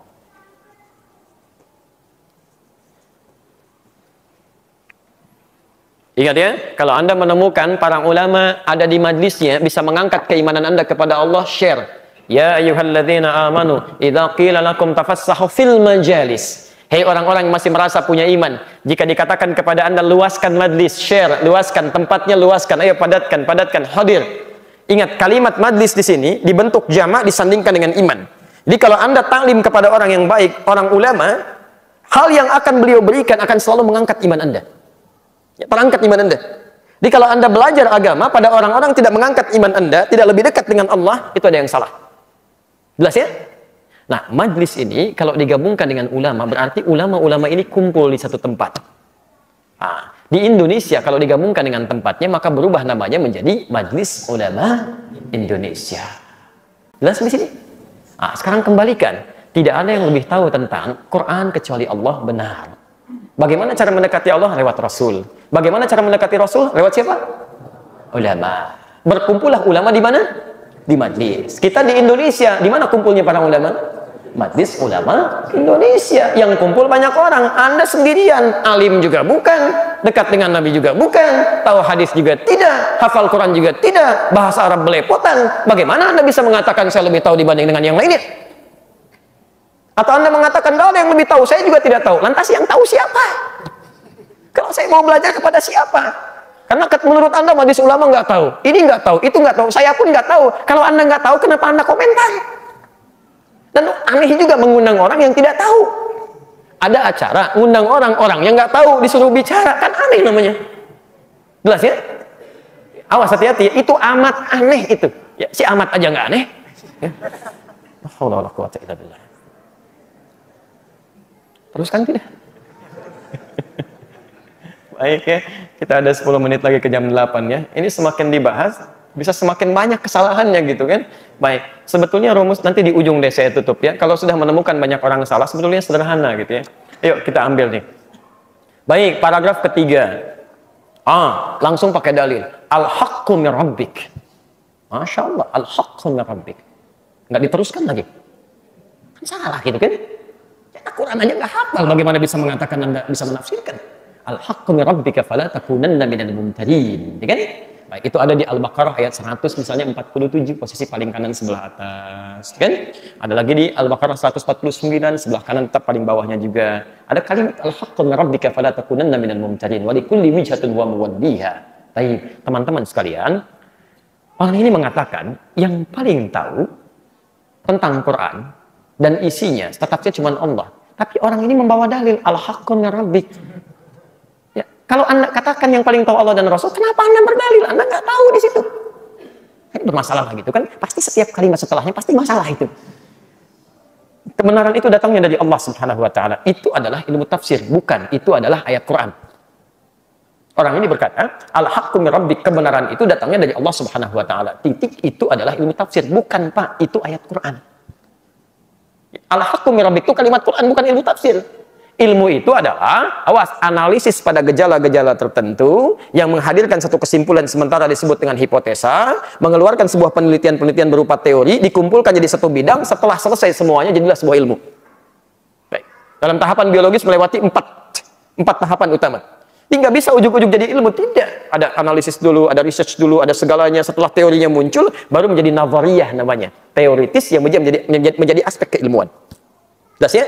Ingat ya, kalau Anda menemukan para ulama ada di majlisnya, bisa mengangkat keimanan Anda kepada Allah, share. Ya ayyuhalladzina amanu, idza qila lakum tafassahu fil majalis. Hei orang-orang yang masih merasa punya iman, jika dikatakan kepada Anda luaskan majlis, share, luaskan tempatnya, luaskan, ayo padatkan, hadir. Ingat, kalimat majlis di sini dibentuk jamak disandingkan dengan iman. Jadi kalau Anda taklim kepada orang yang baik, orang ulama, hal yang akan beliau berikan akan selalu mengangkat iman Anda. Ya, terangkat iman Anda. Jadi kalau Anda belajar agama pada orang-orang tidak mengangkat iman Anda, tidak lebih dekat dengan Allah, itu ada yang salah. Jelas ya? Nah, majlis ini kalau digabungkan dengan ulama, berarti ulama-ulama ini kumpul di satu tempat. Nah, di Indonesia kalau digabungkan dengan tempatnya, maka berubah namanya menjadi Majlis Ulama Indonesia. Jelas di sini? Nah, sekarang kembalikan. Tidak ada yang lebih tahu tentang Quran kecuali Allah benar. Bagaimana cara mendekati Allah? Lewat Rasul. Bagaimana cara mendekati Rasul? Lewat siapa? ulama. Berkumpullah ulama di mana? Di majlis. Kita di Indonesia, di mana kumpulnya para ulama? Majlis ulama Indonesia. Yang kumpul banyak orang. Anda sendirian, alim juga bukan, dekat dengan Nabi juga bukan, tahu hadis juga tidak, hafal Quran juga tidak, bahasa Arab belepotan. Bagaimana Anda bisa mengatakan saya lebih tahu dibanding dengan yang lainnya? Atau Anda mengatakan kalau ada yang lebih tahu, saya juga tidak tahu. Lantas yang tahu siapa? Kalau saya mau belajar kepada siapa? Karena menurut Anda majlis ulama nggak tahu, ini nggak tahu, itu nggak tahu, saya pun nggak tahu. Kalau Anda nggak tahu, kenapa Anda komentar? Dan aneh juga mengundang orang yang tidak tahu. Ada acara, undang orang-orang yang nggak tahu, disuruh bicara, kan aneh namanya. Jelas ya? Awas, hati-hati, itu amat aneh itu. Ya, si amat aja nggak aneh. Ya. Teruskan tidak? Baik ya, kita ada 10 menit lagi ke jam 8 ya. Ini semakin dibahas, bisa semakin banyak kesalahannya gitu kan. Baik, sebetulnya rumus nanti di ujung deh saya tutup ya. Kalau sudah menemukan banyak orang salah, sebetulnya sederhana gitu ya. Yuk kita ambil nih. Baik, paragraf ketiga. Langsung pakai dalil. Al-haqqu min rabbik. Masya Allah, al-haqqu min rabbik. Nggak diteruskan lagi. Kan salah gitu kan. Ya, Al-Quran aja nggak hafal, bagaimana bisa mengatakan Anda bisa menafsirkan? Al-haqqu min rabbika fala takunanna minal mumtarin. Ya kan? Baik, itu ada di Al-Baqarah ayat 100 misalnya 47 posisi paling kanan sebelah atas, kan? Ada lagi di Al-Baqarah 149 sebelah kanan tetap paling bawahnya juga. Ada kalimat al-haqqu min rabbika fala takunanna minal mumtarin wa likulli wijhatin huwa muwalliha. Baik, teman-teman sekalian, orang ini mengatakan yang paling tahu tentang Quran dan isinya statusnya cuma Allah. Tapi orang ini membawa dalil al-haqqu min rabbik. Kalau Anda katakan yang paling tahu Allah dan Rasul, kenapa Anda berdalil? Anda nggak tahu di situ. Ini bermasalah gitu kan? Pasti setiap kalimat setelahnya pasti masalah itu. Kebenaran itu datangnya dari Allah Subhanahu wa taala. Itu adalah ilmu tafsir, bukan itu adalah ayat Quran. Orang ini berkata, al-haqqu min rabbik, kebenaran itu datangnya dari Allah Subhanahu wa taala. Titik itu adalah ilmu tafsir, bukan Pak, itu ayat Quran. Al-haqqu min rabbik itu kalimat Quran, bukan ilmu tafsir. Ilmu itu adalah, awas, analisis pada gejala-gejala tertentu yang menghadirkan satu kesimpulan sementara disebut dengan hipotesa, mengeluarkan sebuah penelitian-penelitian berupa teori, dikumpulkan jadi satu bidang, setelah selesai semuanya jadilah sebuah ilmu. Baik. Dalam tahapan biologis melewati empat tahapan utama. Ini nggak bisa ujuk-ujuk jadi ilmu, tidak. Ada analisis dulu, ada research dulu, ada segalanya, setelah teorinya muncul, baru menjadi nazariyah namanya. Teoritis yang menjadi aspek keilmuan. Jelas ya?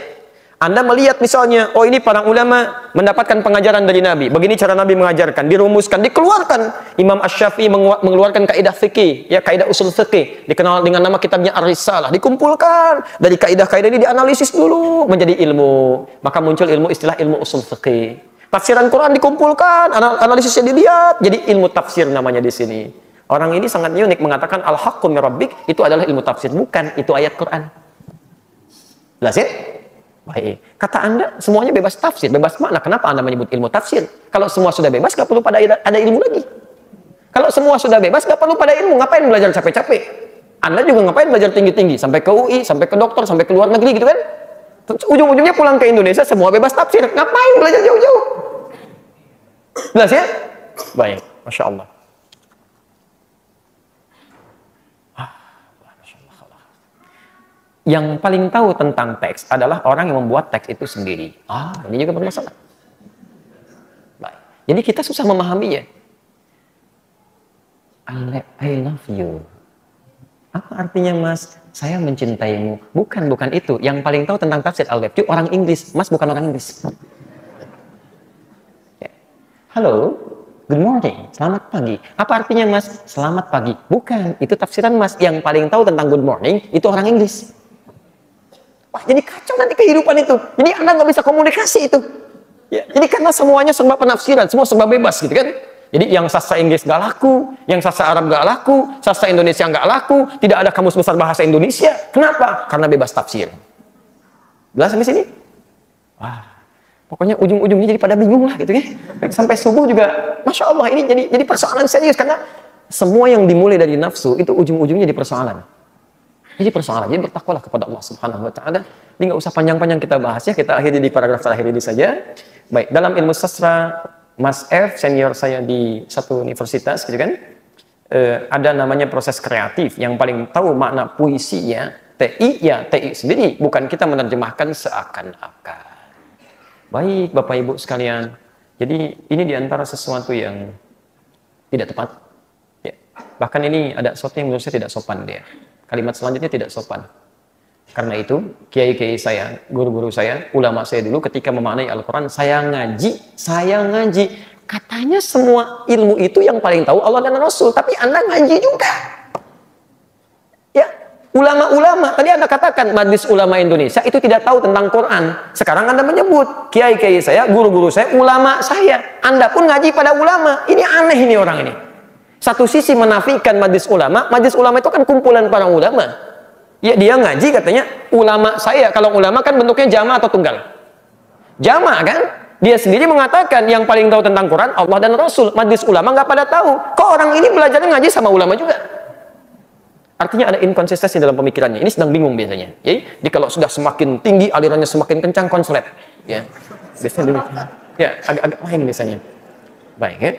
Anda melihat misalnya, oh ini para ulama mendapatkan pengajaran dari Nabi. Begini cara Nabi mengajarkan, dirumuskan, dikeluarkan. Imam Asy-Syafi'i mengeluarkan kaidah fikih, ya kaidah usul fikih, dikenal dengan nama kitabnya Ar-Risalah. Dikumpulkan dari kaidah-kaidah ini dianalisis dulu menjadi ilmu. Maka muncul ilmu istilah ilmu usul fikih. Tafsiran Quran dikumpulkan, analisisnya dilihat, jadi ilmu tafsir namanya di sini. Orang ini sangat unik mengatakan al-haqqu min rabbik itu adalah ilmu tafsir, bukan itu ayat Quran. Jelas ya? Baik. Kata Anda semuanya bebas tafsir, bebas makna. Kenapa Anda menyebut ilmu tafsir? Kalau semua sudah bebas, nggak perlu ada ilmu lagi. Kalau semua sudah bebas, nggak perlu pada ilmu. Ngapain belajar capek-capek? Anda juga ngapain belajar tinggi-tinggi? Sampai ke UI, sampai ke dokter, sampai ke luar negeri gitu kan? Terus ujung-ujungnya pulang ke Indonesia, semua bebas tafsir. Ngapain belajar jauh-jauh? Jelas ya? Baik. Masya Allah. Yang paling tahu tentang teks adalah orang yang membuat teks itu sendiri. Ini juga bermasalah. Baik. Jadi kita susah memahaminya. I love you. Apa artinya Mas? Saya mencintaimu. Bukan itu. Yang paling tahu tentang tafsir I love you orang Inggris. Mas bukan orang Inggris. Halo, good morning. Selamat pagi. Apa artinya Mas? Selamat pagi. Bukan. Itu tafsiran Mas. Yang paling tahu tentang good morning itu orang Inggris. Wah, jadi kacau nanti kehidupan itu. Jadi Anda nggak bisa komunikasi itu. Ya, jadi karena semuanya serba penafsiran, semua serba bebas gitu kan. Jadi yang sastra Inggris nggak laku, yang sastra Arab nggak laku, sastra Indonesia nggak laku, tidak ada kamus besar bahasa Indonesia. Kenapa? Karena bebas tafsir. Jelas sampai sini? Wah, pokoknya ujung-ujungnya jadi pada bingung lah gitu kan. Sampai subuh juga, Masya Allah ini jadi persoalan serius karena semua yang dimulai dari nafsu itu ujung-ujungnya jadi persoalan. Jadi persoalan, jadi bertakwalah kepada Allah Subhanahu wa taala. Ini nggak usah panjang-panjang kita bahas ya, kita akhiri di paragraf terakhir ini saja. Baik, dalam ilmu sastra, Mas F, senior saya di satu universitas gitu kan, ada namanya proses kreatif. Yang paling tahu makna puisinya TI, ya TI sendiri, bukan kita menerjemahkan seakan-akan. Baik Bapak Ibu sekalian, jadi ini diantara sesuatu yang tidak tepat. Ya. Bahkan ini ada sesuatu yang menurut saya tidak sopan dia. Kalimat selanjutnya tidak sopan. Karena itu, kiai-kiai saya, guru-guru saya, ulama saya dulu ketika memaknai Al-Quran, saya ngaji. Katanya semua ilmu itu yang paling tahu Allah dan Rasul, tapi Anda ngaji juga. Ya, ulama-ulama, tadi Anda katakan Majelis Ulama Indonesia itu tidak tahu tentang Quran. Sekarang Anda menyebut kiai-kiai saya, guru-guru saya, ulama saya. Anda pun ngaji pada ulama. Ini aneh ini orang ini. Satu sisi menafikan Majelis Ulama itu kan kumpulan para ulama. Ya, dia ngaji katanya ulama saya. Kalau ulama kan bentuknya jamaah atau tunggal? Jamaah kan? Dia sendiri mengatakan yang paling tahu tentang Quran Allah dan Rasul. Majelis ulama nggak pada tahu. Kok orang ini belajarnya ngaji sama ulama juga? Artinya ada inkonsistensi dalam pemikirannya. Ini sedang bingung biasanya. Jadi kalau sudah semakin tinggi alirannya semakin kencang konslet. Ya, biasanya demikian. Ya, agak lain biasanya. Baik ya.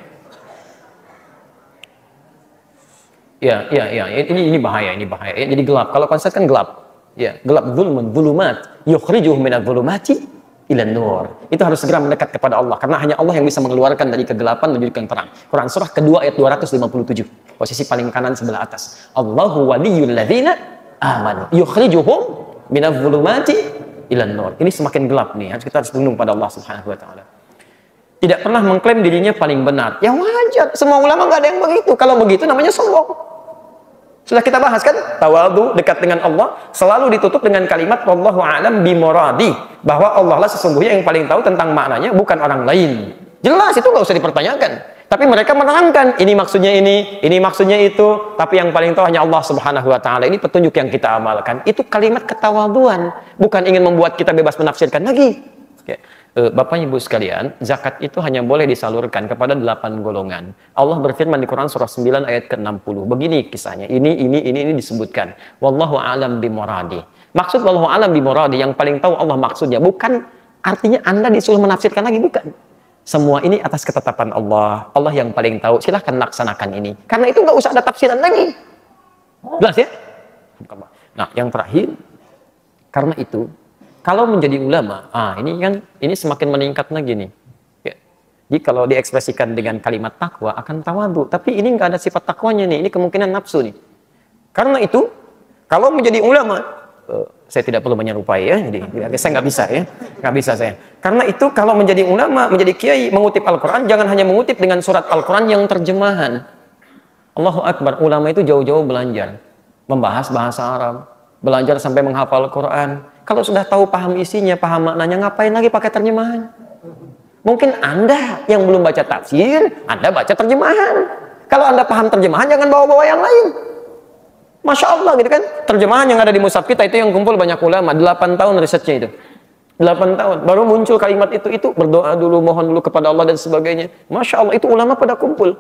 Ya. Ini bahaya. Ya, jadi gelap. Kalau konsep kan gelap. Ya, gelap zulumat. Yukhrijuhum minadh dhulumati ilan nur. Itu harus segera mendekat kepada Allah karena hanya Allah yang bisa mengeluarkan dari kegelapan menuju ke yang terang. Quran surah kedua ayat 257. Posisi paling kanan sebelah atas. Allahu waliyul ladzina amanu yukhrijuhum minadh dhulumati ilan nur. Ini semakin gelap nih. Kita harus tunduk pada Allah Subhanahu wa taala. Tidak pernah mengklaim dirinya paling benar. Ya wajar. Semua ulama nggak ada yang begitu. Kalau begitu namanya sombong. Sudah kita bahas kan, tawadhu dekat dengan Allah selalu ditutup dengan kalimat wallahu a'lam bimuradi, bahwa Allah lah sesungguhnya yang paling tahu tentang maknanya, bukan orang lain. Jelas itu nggak usah dipertanyakan. Tapi mereka menerangkan ini maksudnya ini maksudnya itu, tapi yang paling tahu hanya Allah Subhanahu wa taala. Ini petunjuk yang kita amalkan. Itu kalimat ketawadhuan, bukan ingin membuat kita bebas menafsirkan lagi. Ya. Bapak Ibu sekalian, zakat itu hanya boleh disalurkan kepada 8 golongan. Allah berfirman di Quran surah 9 ayat ke-60. Begini kisahnya. Ini disebutkan. Wallahu a'lam bimuradi. Maksud wallahu a'lam bimuradi yang paling tahu Allah maksudnya, bukan artinya Anda disuruh menafsirkan lagi, bukan. Semua ini atas ketetapan Allah. Allah yang paling tahu. Silahkan laksanakan ini. Karena itu nggak usah ada tafsiran lagi. Jelas ya? Nah, yang terakhir, karena itu kalau menjadi ulama, ini semakin meningkat lagi nih. Ya. Jadi kalau diekspresikan dengan kalimat takwa akan tawadhu, tapi ini nggak ada sifat takwanya nih, ini kemungkinan nafsu nih. Karena itu, kalau menjadi ulama, saya tidak perlu menyerupai ya, jadi saya nggak bisa ya, nggak bisa saya. Karena itu kalau menjadi ulama, menjadi kiai, mengutip Al-Quran, jangan hanya mengutip dengan surat Al-Quran yang terjemahan. Allahu Akbar, ulama itu jauh-jauh belajar, membahas bahasa Arab, belajar sampai menghafal Quran. Kalau sudah tahu paham isinya, paham maknanya, ngapain lagi pakai terjemahan? Mungkin Anda yang belum baca tafsir, Anda baca terjemahan. Kalau Anda paham terjemahan, jangan bawa-bawa yang lain. Masya Allah gitu kan. Terjemahan yang ada di mushaf kita itu yang kumpul banyak ulama. 8 tahun risetnya itu. 8 tahun. Baru muncul kalimat itu berdoa dulu, mohon dulu kepada Allah dan sebagainya. Masya Allah, itu ulama pada kumpul.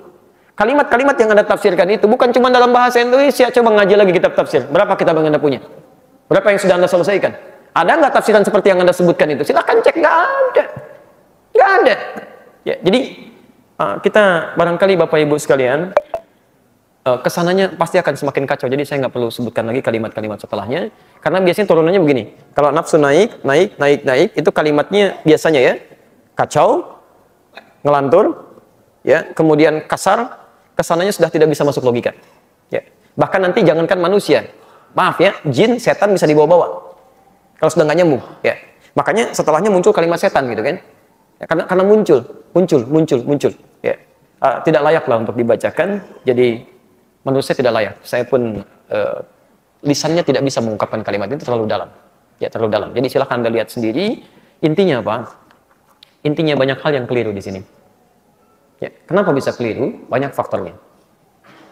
Kalimat-kalimat yang Anda tafsirkan itu bukan cuma dalam bahasa Indonesia. Coba ngaji lagi kitab tafsir. Berapa kitab yang Anda punya? Berapa yang sudah Anda selesaikan? Ada nggak tafsiran seperti yang Anda sebutkan itu? Silahkan cek, nggak ada. Nggak ada. Ya, jadi kita barangkali Bapak Ibu sekalian, kesananya pasti akan semakin kacau. Jadi saya nggak perlu sebutkan lagi kalimat-kalimat setelahnya. Karena biasanya turunannya begini. Kalau nafsu naik, itu kalimatnya biasanya ya, kacau, ngelantur, ya, kemudian kasar, kesananya sudah tidak bisa masuk logika. Ya. Bahkan nanti jangankan manusia, maaf ya, jin, setan bisa dibawa-bawa. Kalau sudah nggak nyambung, ya. Makanya setelahnya muncul kalimat setan gitu kan. Ya, karena muncul. Ya. Tidak layak lah untuk dibacakan. Jadi menurut saya tidak layak. Saya pun lisannya tidak bisa mengungkapkan kalimat itu, terlalu dalam. Ya, terlalu dalam. Jadi silahkan Anda lihat sendiri. Intinya apa? Intinya banyak hal yang keliru di sini. Ya, kenapa bisa keliru? Banyak faktornya.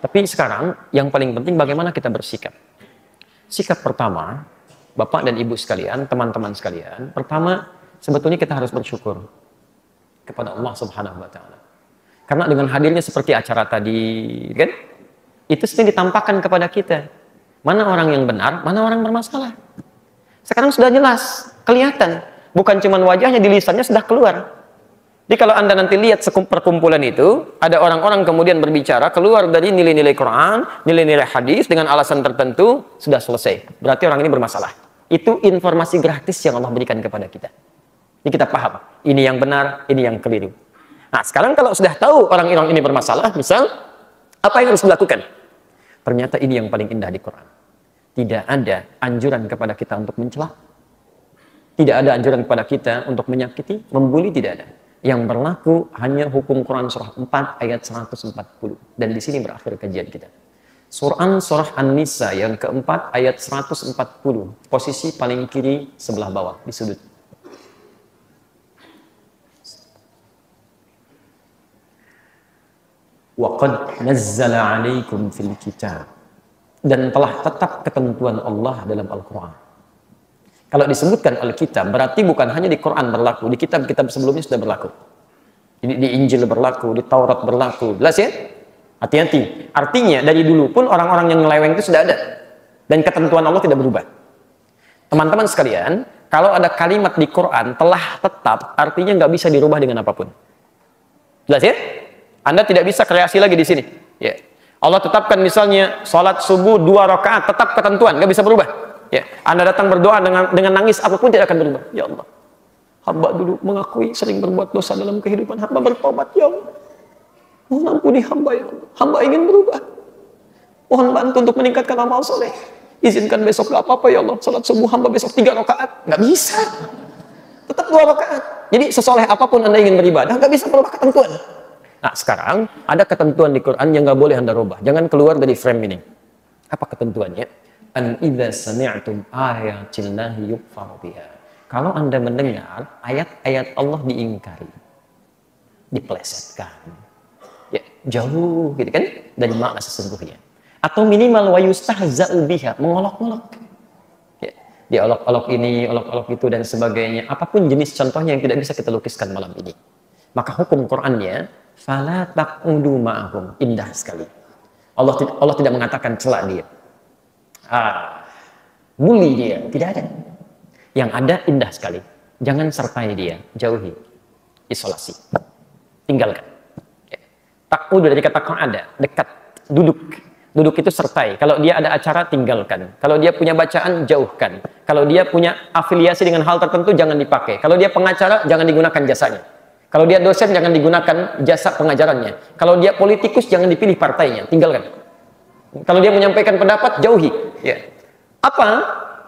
Tapi sekarang yang paling penting bagaimana kita bersikap. Sikap pertama, Bapak dan Ibu sekalian, teman-teman sekalian, pertama sebetulnya kita harus bersyukur kepada Allah Subhanahu wa taala. Karena dengan hadirnya seperti acara tadi, kan? Itu sendiri ditampakkan kepada kita. Mana orang yang benar, mana orang bermasalah. Sekarang sudah jelas, kelihatan. Bukan cuma wajahnya, di lisannya sudah keluar. Jadi kalau Anda nanti lihat perkumpulan itu, ada orang-orang kemudian berbicara keluar dari nilai-nilai Quran, nilai-nilai hadis dengan alasan tertentu, sudah selesai. Berarti orang ini bermasalah. Itu informasi gratis yang Allah berikan kepada kita. Jadi kita paham, ini yang benar, ini yang keliru. Nah, sekarang kalau sudah tahu orang-orang ini bermasalah, misal, apa yang harus dilakukan? Ternyata ini yang paling indah di Quran. Tidak ada anjuran kepada kita untuk mencela. Tidak ada anjuran kepada kita untuk menyakiti, membuli, tidak ada. Yang berlaku hanya hukum Quran surah 4 ayat 140. Dan di sini berakhir kajian kita. Surah An-Nisa yang keempat ayat 140. Posisi paling kiri sebelah bawah di sudut. Wa qad nazzala 'alaikum fil kitab. Dan telah tetap ketentuan Allah dalam Al-Quran. Kalau disebutkan Alkitab, berarti bukan hanya di Quran berlaku, di kitab-kitab sebelumnya sudah berlaku. Di Injil berlaku, di Taurat berlaku. Jelas ya? Hati-hati. Artinya, dari dulu pun orang-orang yang nyeleweng itu sudah ada. Dan ketentuan Allah tidak berubah. Teman-teman sekalian, kalau ada kalimat di Quran telah tetap, artinya nggak bisa dirubah dengan apapun. Jelas ya? Anda tidak bisa kreasi lagi di sini. Ya. Allah tetapkan misalnya, sholat subuh 2 rakaat, tetap ketentuan, nggak bisa berubah. Ya, Anda datang berdoa dengan nangis apapun tidak akan berubah. Ya Allah, hamba dulu mengakui sering berbuat dosa dalam kehidupan, hamba bertobat ya Allah. Mohon ampuni hamba ya Allah. Hamba ingin berubah. Mohon bantu untuk meningkatkan amal soleh. Izinkan besok gak apa-apa ya Allah. Salat subuh hamba besok 3 rakaat. Nggak bisa. Tetap 2 rakaat. Jadi sesoleh apapun Anda ingin beribadah, nggak bisa berubah ketentuan. Nah sekarang ada ketentuan di Quran yang nggak boleh Anda rubah. Jangan keluar dari frame ini. Apa ketentuannya? An idza sami'tum ayatillahi yukfaru biha. Kalau Anda mendengar ayat-ayat Allah diingkari, dipelesetkan, ya, jauh gitu kan dari makna sesungguhnya. Atau minimal wa yustahza'u biha, mengolok-olok. Ya, diolok-olok ini, olok-olok itu dan sebagainya. Apapun jenis contohnya yang tidak bisa kita lukiskan malam ini. Maka hukum Qur'annya fala taqudu ma'ahum, indah sekali. Allah tidak mengatakan cela dia. Bully dia, tidak ada. Yang ada indah sekali. Jangan sertai dia, jauhi, isolasi, tinggalkan. Takudu dari kata ada, dekat, duduk. Duduk itu sertai. Kalau dia ada acara, tinggalkan. Kalau dia punya bacaan, jauhkan. Kalau dia punya afiliasi dengan hal tertentu, jangan dipakai. Kalau dia pengacara, jangan digunakan jasanya. Kalau dia dosen, jangan digunakan jasa pengajarannya. Kalau dia politikus, jangan dipilih partainya, tinggalkan. Kalau dia menyampaikan pendapat, jauhi. Ya. Apa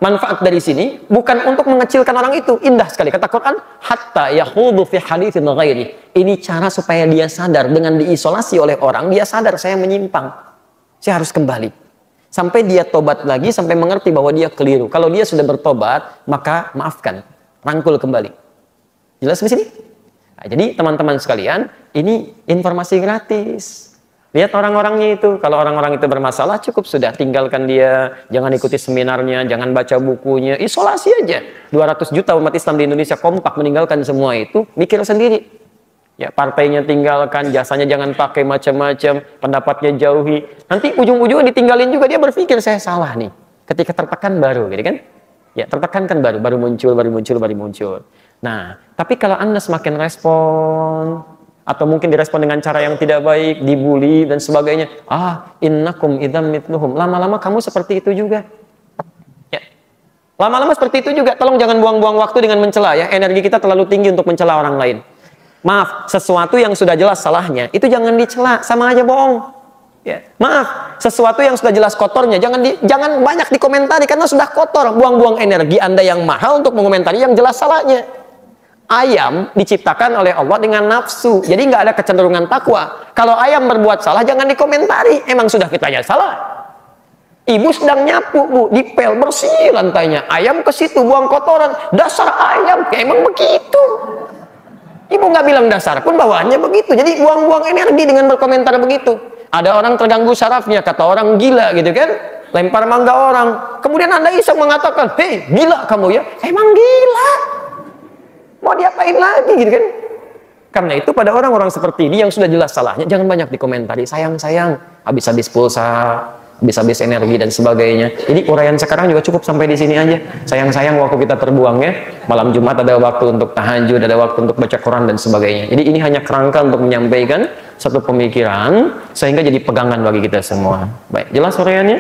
manfaat dari sini? Bukan untuk mengecilkan orang itu. Indah sekali. Kata Quran, hatta yahudu fi haditsin ghairi. Ini cara supaya dia sadar. Dengan diisolasi oleh orang, dia sadar saya menyimpang. Saya harus kembali. Sampai dia tobat lagi, sampai mengerti bahwa dia keliru. Kalau dia sudah bertobat, maka maafkan. Rangkul kembali. Jelas di sini? Nah, jadi teman-teman sekalian, ini informasi gratis. Lihat orang-orangnya itu. Kalau orang-orang itu bermasalah, cukup sudah. Tinggalkan dia. Jangan ikuti seminarnya. Jangan baca bukunya. Isolasi aja. 200 juta umat Islam di Indonesia kompak meninggalkan semua itu. Mikir sendiri. Ya, partainya tinggalkan. Jasanya jangan pakai macam-macam. Pendapatnya jauhi. Nanti ujung-ujungnya ditinggalin juga. Dia berpikir, saya salah nih. Ketika tertekan baru. Gitu kan? Ya, tertekan kan baru muncul. Nah, tapi kalau Anda semakin respon... atau mungkin direspon dengan cara yang tidak baik, dibully dan sebagainya. Innakum idzam mithluhum. Lama-lama kamu seperti itu juga. Ya. Lama-lama seperti itu juga. Tolong jangan buang-buang waktu dengan mencela ya. Energi kita terlalu tinggi untuk mencela orang lain. Maaf, sesuatu yang sudah jelas salahnya, itu jangan dicela, sama aja bohong. Ya. Maaf, sesuatu yang sudah jelas kotornya, jangan banyak dikomentari karena sudah kotor. Buang-buang energi Anda yang mahal untuk mengomentari yang jelas salahnya. Ayam diciptakan oleh Allah dengan nafsu, jadi nggak ada kecenderungan takwa. Kalau ayam berbuat salah, jangan dikomentari. Emang sudah kita aja salah. Ibu sedang nyapu, bu, dipel bersih lantainya. Ayam ke situ buang kotoran. Dasar ayam, ya emang begitu. Ibu nggak bilang dasar pun bawaannya begitu. Jadi buang-buang energi dengan berkomentar begitu. Ada orang terganggu sarafnya, kata orang gila gitu kan. Lempar mangga orang. Kemudian Anda iseng mengatakan, hei gila kamu ya. Emang gila. Mau diapain lagi gitu kan? Karena itu pada orang-orang seperti ini yang sudah jelas salahnya, jangan banyak dikomentari. Sayang, habis-habis pulsa, habis energi dan sebagainya. Jadi uraian sekarang juga cukup sampai di sini aja. Sayang-sayang waktu kita terbuang ya. Malam Jumat ada waktu untuk tahajud, ada waktu untuk baca Quran dan sebagainya. Jadi ini hanya kerangka untuk menyampaikan satu pemikiran sehingga jadi pegangan bagi kita semua. Baik, jelas uraiannya?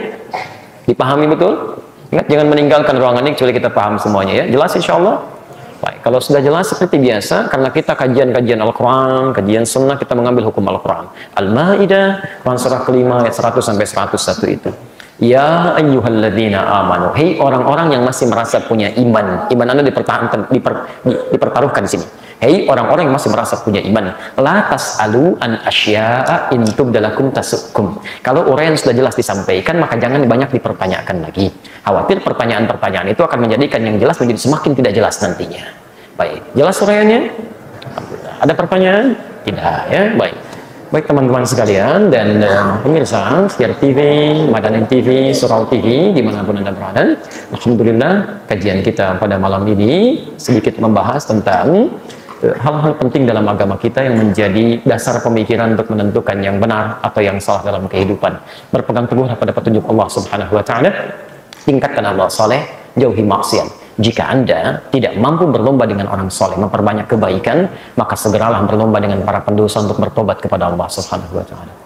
Dipahami betul? Ingat, jangan meninggalkan ruangan ini kecuali kita paham semuanya ya. Jelas insyaallah? Baik, kalau sudah jelas seperti biasa, karena kita kajian-kajian Al-Quran, kajian Sunnah, kita mengambil hukum Al-Quran. Al-Ma'idah, Quran surah kelima, ayat 100 sampai 101 itu. Ya ayyuhalladzina amanu, hei orang-orang yang masih merasa punya iman. Iman Anda dipertaruhkan di sini. Hei orang-orang yang masih merasa punya iman. La tas'alu an asya'a in tubdalakum tasukkum. Kalau uraian sudah jelas disampaikan, maka jangan banyak dipertanyakan lagi. Khawatir pertanyaan-pertanyaan itu akan menjadikan yang jelas menjadi semakin tidak jelas nantinya. Baik, jelas uraiannya? Ada pertanyaan? Tidak ya? Baik. Baik teman-teman sekalian dan pemirsa setia TV, Madani TV, Surau TV, dimanapun Anda berada. Alhamdulillah kajian kita pada malam ini sedikit membahas tentang hal-hal penting dalam agama kita yang menjadi dasar pemikiran untuk menentukan yang benar atau yang salah dalam kehidupan. Berpegang teguh pada petunjuk Allah Subhanahu wa taala, tingkatkan amal soleh, jauhi maksiat. Jika Anda tidak mampu berlomba dengan orang soleh, memperbanyak kebaikan, maka segeralah berlomba dengan para pendosa untuk bertobat kepada Allah Subhanahu wa taala.